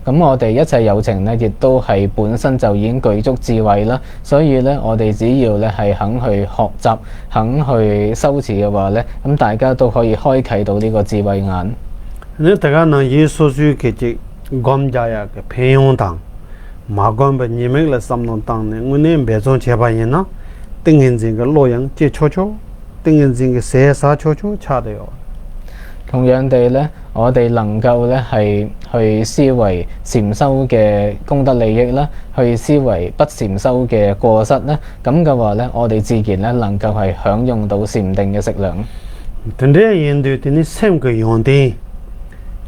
咁我哋一切有情咧，亦都係本身就已經具足智慧啦。所以咧，我哋只要咧係肯去學習、肯去修持嘅話咧，咁大家都可以開啟到呢個智慧眼。你大家能以所需嘅只講解呀嘅培養當，馬講俾你們嚟心內當呢，我哋別種chế bà yên á, tình hình gì cái lối yang chế cho, tình hình gì cái xe xa cho差得有。同樣地咧，我哋能夠咧係去思維禪修嘅功德利益啦，去思維不禪修嘅過失咧，咁嘅話咧，我哋自然咧能夠係享用到禪定嘅食糧。但係人哋啲三個用的，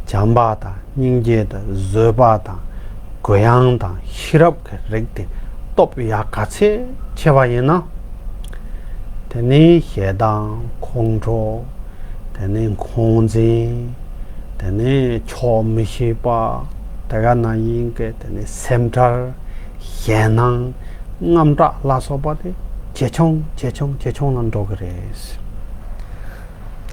講巴達、人家的、熱巴達、貴陽達、希臘嘅力的，都比亞卡車chế bà yên á，但係現當空中。等空間，等처음시 봐，大家那應該等center現能啱得拉索巴的，接衝能做嘅嘢。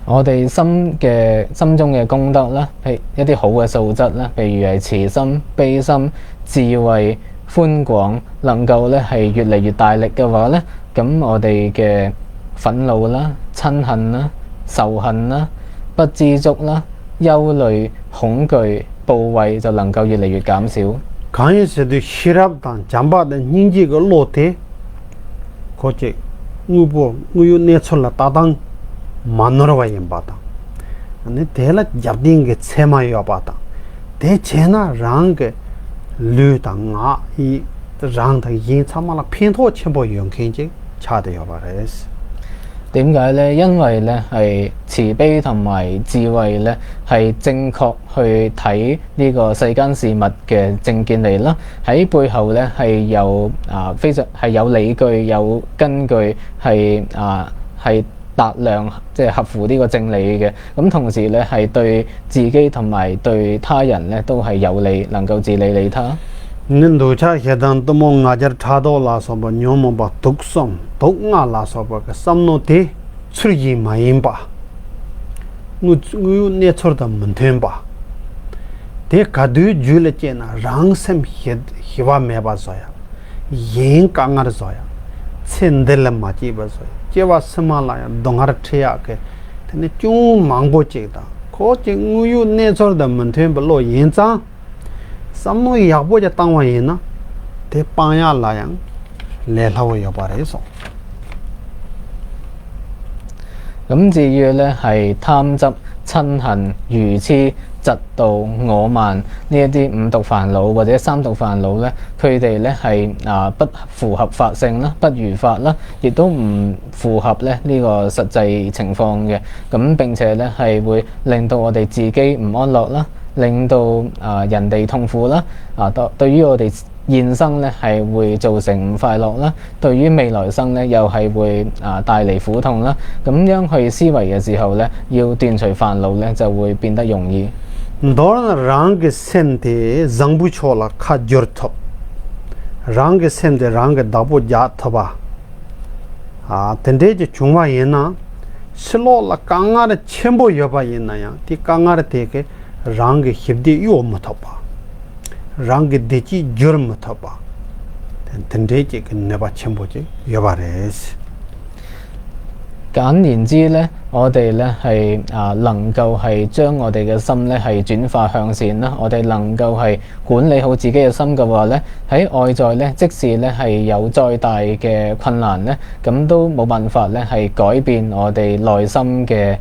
我哋心中嘅功德啦，譬如一啲好嘅素質啦，譬如係慈心、悲心、智慧、寬廣，能夠咧係越嚟越大力嘅話咧，咁我哋嘅憤怒啦、親恨啦、仇恨啦、不知足啦、憂慮、恐懼、怖畏就能夠越嚟越減少。講一時對希臘當講巴的人家個落地，嗰隻我要捏出來打當，萬能嘅人巴當，你睇啦入邊嘅車馬要巴當，睇車那讓嘅驢當牙伊讓佢煙差嘛啦偏拖全部用傾嘅，差得要巴的。點解呢？因為咧係慈悲同埋智慧咧係正確去睇呢個世間事物嘅正見嚟啦，喺背後咧係有非常係有理據有根據係達量即係合乎呢個正理嘅。咁同時咧係對自己同埋對他人咧都係有利，能夠自利利他。Ninducha hedan tomo ngajar thado la soba nyomo ba tuksom tuknga la soba ka samno te churgi mayimba ngu ne chorda munthemba te kadu jule chena rangsem hiwa meba soya yen kangar soya sendel machi ba soya jewa samala ya dongar thya ke tene chu mangbo cheda ko che ngu ne chorda munthemba lo yen cha Samno yabo ja tangwa yina te panya layang le lawo yobare so 咁至於咧係貪執、親恨、愚痴、嫉妒、我慢呢一啲五毒煩惱或者三毒煩惱咧，佢哋咧係不符合法性啦，不如法啦，亦都唔符合咧呢個實際情況嘅。咁並且咧係會令到我哋自己唔安樂啦。令到人哋痛苦啦，對於我哋現生咧係會造成唔快樂啦，對於未來生咧又係會帶嚟苦痛啦。咁樣去思維嘅時候咧，要斷除煩惱咧就會變得容易。Ndorna rang ge sente zangbu chola kha jor thop rang ge sente rang ge dabu ja thoba tende je chungwa yena silo la kanga de chembo yoba yena ya ti kanga de ke rang hibdi yo matapa rang dechi jur matapa tende je neba chembo je yobares 簡言之咧，我哋咧係能夠係將我哋嘅心咧係轉化向善啦。我哋能夠係管理好自己嘅心嘅話咧，喺外在咧，即使咧係有再大嘅困難咧，咁都冇辦法咧係改變我哋內心嘅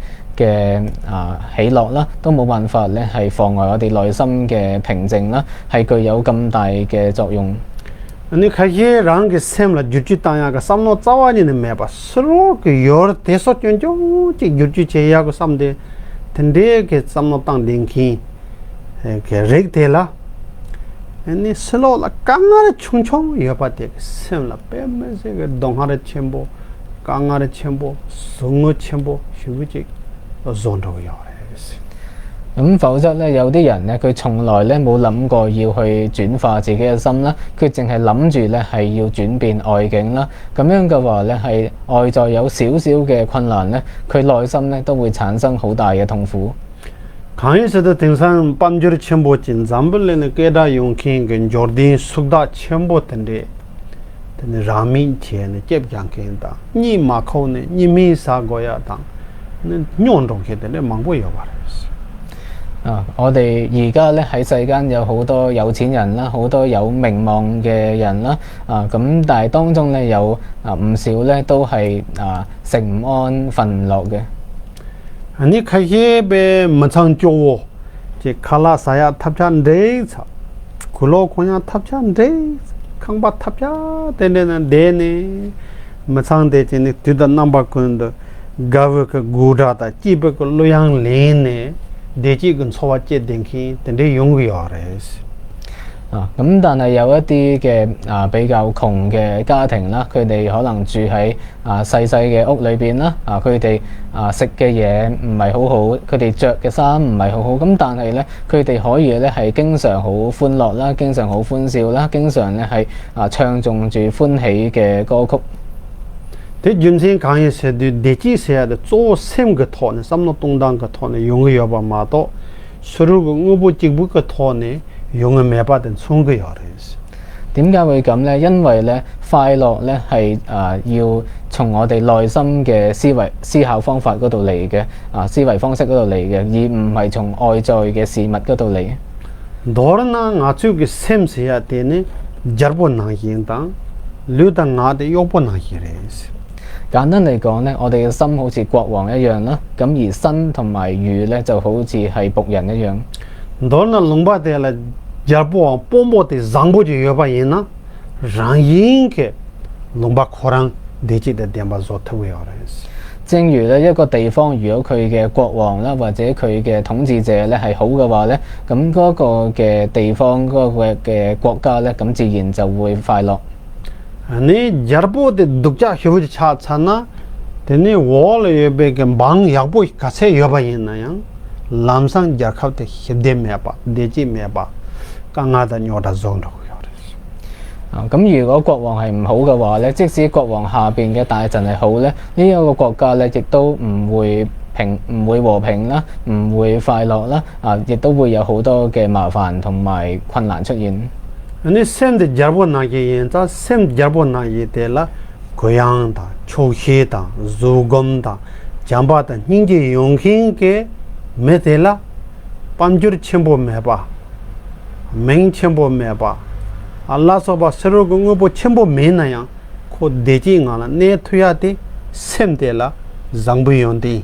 喜樂啦，都冇辦法咧係妨礙我哋內心嘅平靜啦，係具有咁大嘅作用。你看些人嘅心啦，越住當下嘅心咯，早晚你明白，所有嘅有啲所講就即越住這樣嘅心的，但係嘅心咯當靈氣，嘅熱啲啦，你所有啦，剛啱嘅衝衝有把啲心啦，別咩些嘅動下嘅全部，剛啱嘅全部，送嘅全部，係唔係zon到有嘅？咁否則咧，有啲人咧，佢從來咧冇諗過要去轉化自己嘅心啦，佢淨係諗住咧係要轉變外境啦。咁樣嘅話咧，係外在有少少嘅困難咧，佢內心咧都會產生好大嘅痛苦。강에서도 등산 반주를 첨부 진 잠불레는 깨다 용킹 근 조르딘 숙다 첨부 텐데 근데 라민 티에는 잽장ken다 니 마코네 니 미사고야다 뇽동게 되네 망보여 말았어 我哋而家咧喺世間有好多有錢人啦，好多有名望嘅人啦，咁但係當中咧有唔少咧都係食唔安、瞓唔落嘅。아니 카히베 마창조 제 칼라사야 탑찬데 굴로 그냥 탑찬데 강바 탑자 되는 데네 마창데 제네 뒤다 넘버 군데 가브가 구다다 집에 그 로양 레네 대지근 소와제 댕키 근데 용기어레스 咁但係有一啲嘅比較窮嘅家庭啦，佢哋可能住喺細細嘅屋裏邊啦，佢哋食嘅嘢唔係好好，佢哋着嘅衫唔係好好，咁但係咧佢哋可以咧係經常好歡樂啦，經常好歡笑啦，經常咧係唱頌住歡喜嘅歌曲。대 윤생 강에서 대지세야 조 샘그 토네 삼노 동당 그 토네 용의 여바 마도 서로 응보 직부 그 토네 용의 매받은 송거여레스 點解會咁呢？因為咧快樂咧係要從我哋內心嘅思考方法嗰度嚟嘅，思維方式嗰度嚟嘅，而唔係從外在嘅事物嗰度嚟。너나 아주게 샘세야 되네 저번나 hin다 류다 나데 요번나 히레스 簡單嚟講咧，我哋嘅心好似國王一樣啦，咁而身同埋語咧就好似係僕人一樣。너나 롱바데라 자보 뽀모데 장보지 여바이나 랑잉게 롱바 코랑 데지데 뎀바 조트웨어레스 正如咧一個地方，如果佢嘅國王啦或者佢嘅統治者咧係好嘅話咧，咁嗰個嘅地方嗰個嘅國家咧，咁自然就會快樂。你yarbo de dukja hibu cha chana teni wall yebe ke bang yakbo kase yoba yin na yang lamsang yarkhau te hide meba deji meba kanga da nyoda zong do yores 咁如果國王係唔好嘅話咧，即使國王下邊嘅大臣係好咧，呢一個國家咧亦都唔會和平啦，唔會快樂啦，亦都會有好多嘅麻煩同埋困難出現。Ani sem de jarbo na ye yin ta sem jarbo na ye de la goyang da chokhe da zugom da jamba da ningje yonghin ke me de la pamjur chembo me ba meng chembo me ba Allah so ba sero gung bo chembo me na yang ko de ji nga la ne thuya de sem de la zangbu yon de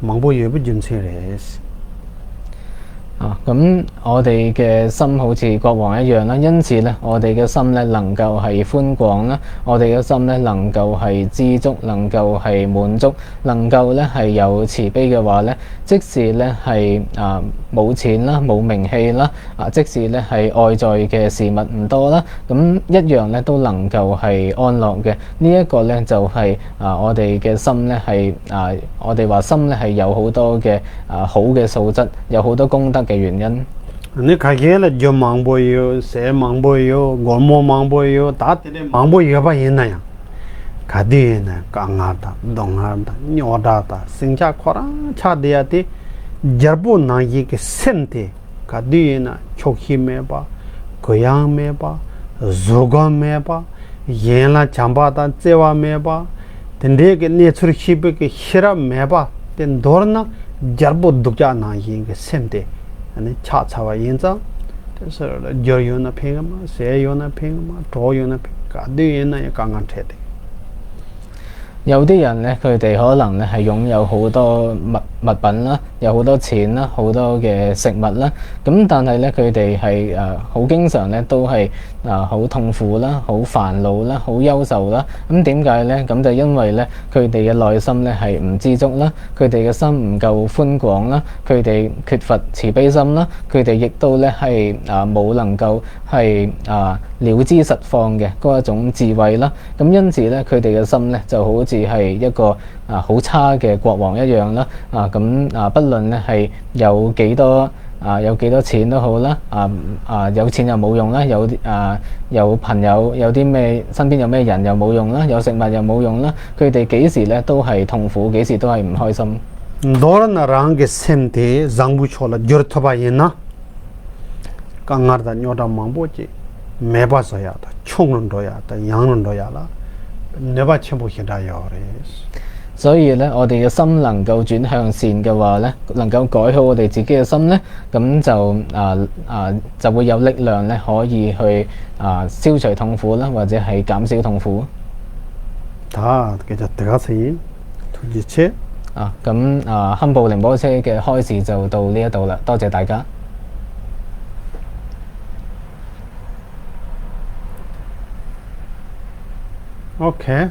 mangbo ye bu jin che res咁我哋嘅心好似國王一樣啦，因此咧，我哋嘅心咧能夠係寬廣啦，我哋嘅心咧能夠係知足，能夠係滿足，能夠咧係有慈悲嘅話咧，即使咧係冇錢啦、冇名氣啦，即使咧係外在嘅事物唔多啦，咁一樣咧都能夠係安樂嘅。呢一個咧就係我哋嘅心咧係我哋話心咧係有好多嘅好嘅素質，有好多功德嘅原因。你看見了就忙不有，誰忙不有，我忙不有，大的忙不有吧人那樣，看的呢，剛啊的，東啊的，牛大的，新加坡啊，差的呀的，日本那一個身體，看的呢，秋氣沒吧，貴陽沒吧，如果沒吧，原來長巴的這話沒吧，但這個你出去不個希臘沒吧，但多呢，日本獨家那一個身體。아니 차차와 인자 그래서 저요나 팽마 세요나 팽마 도요나 팽가 되나 강한 태대 有啲人咧，佢哋可能咧係擁有好多物品啦，有好多錢啦，好多嘅食物啦。咁但係咧，佢哋係好經常咧都係好痛苦啦，好煩惱啦，好憂愁啦。咁點解咧？咁就因為咧，佢哋嘅內心咧係唔知足啦，佢哋嘅心唔夠寬廣啦，佢哋缺乏慈悲心啦，佢哋亦都咧係冇能夠係了知實況嘅嗰一種智慧啦。咁因此咧，佢哋嘅心咧就好似係一個好差嘅國王一樣啦。不論咧係有幾多錢都好啦。有錢又冇用啦，有朋友有啲咩身邊有咩人又冇用啦，有食物又冇用啦。佢哋幾時咧都係痛苦，幾時都係唔開心。너는 랑게 셈데 장부초라 저르토바이나 강가르다 뇨다 망보지 매바서야다 총은 도야다 양은 도야라 내가 전부 hin다요레스 所以咧，我哋嘅心能夠轉向善嘅話咧，能夠改好我哋自己嘅心咧，咁就會有力量咧，可以去消除痛苦啦，或者係減少痛苦。다 그저 들어가세요. 도대체堪布寧波車嘅開示就到呢一度啦，多謝大家。OK。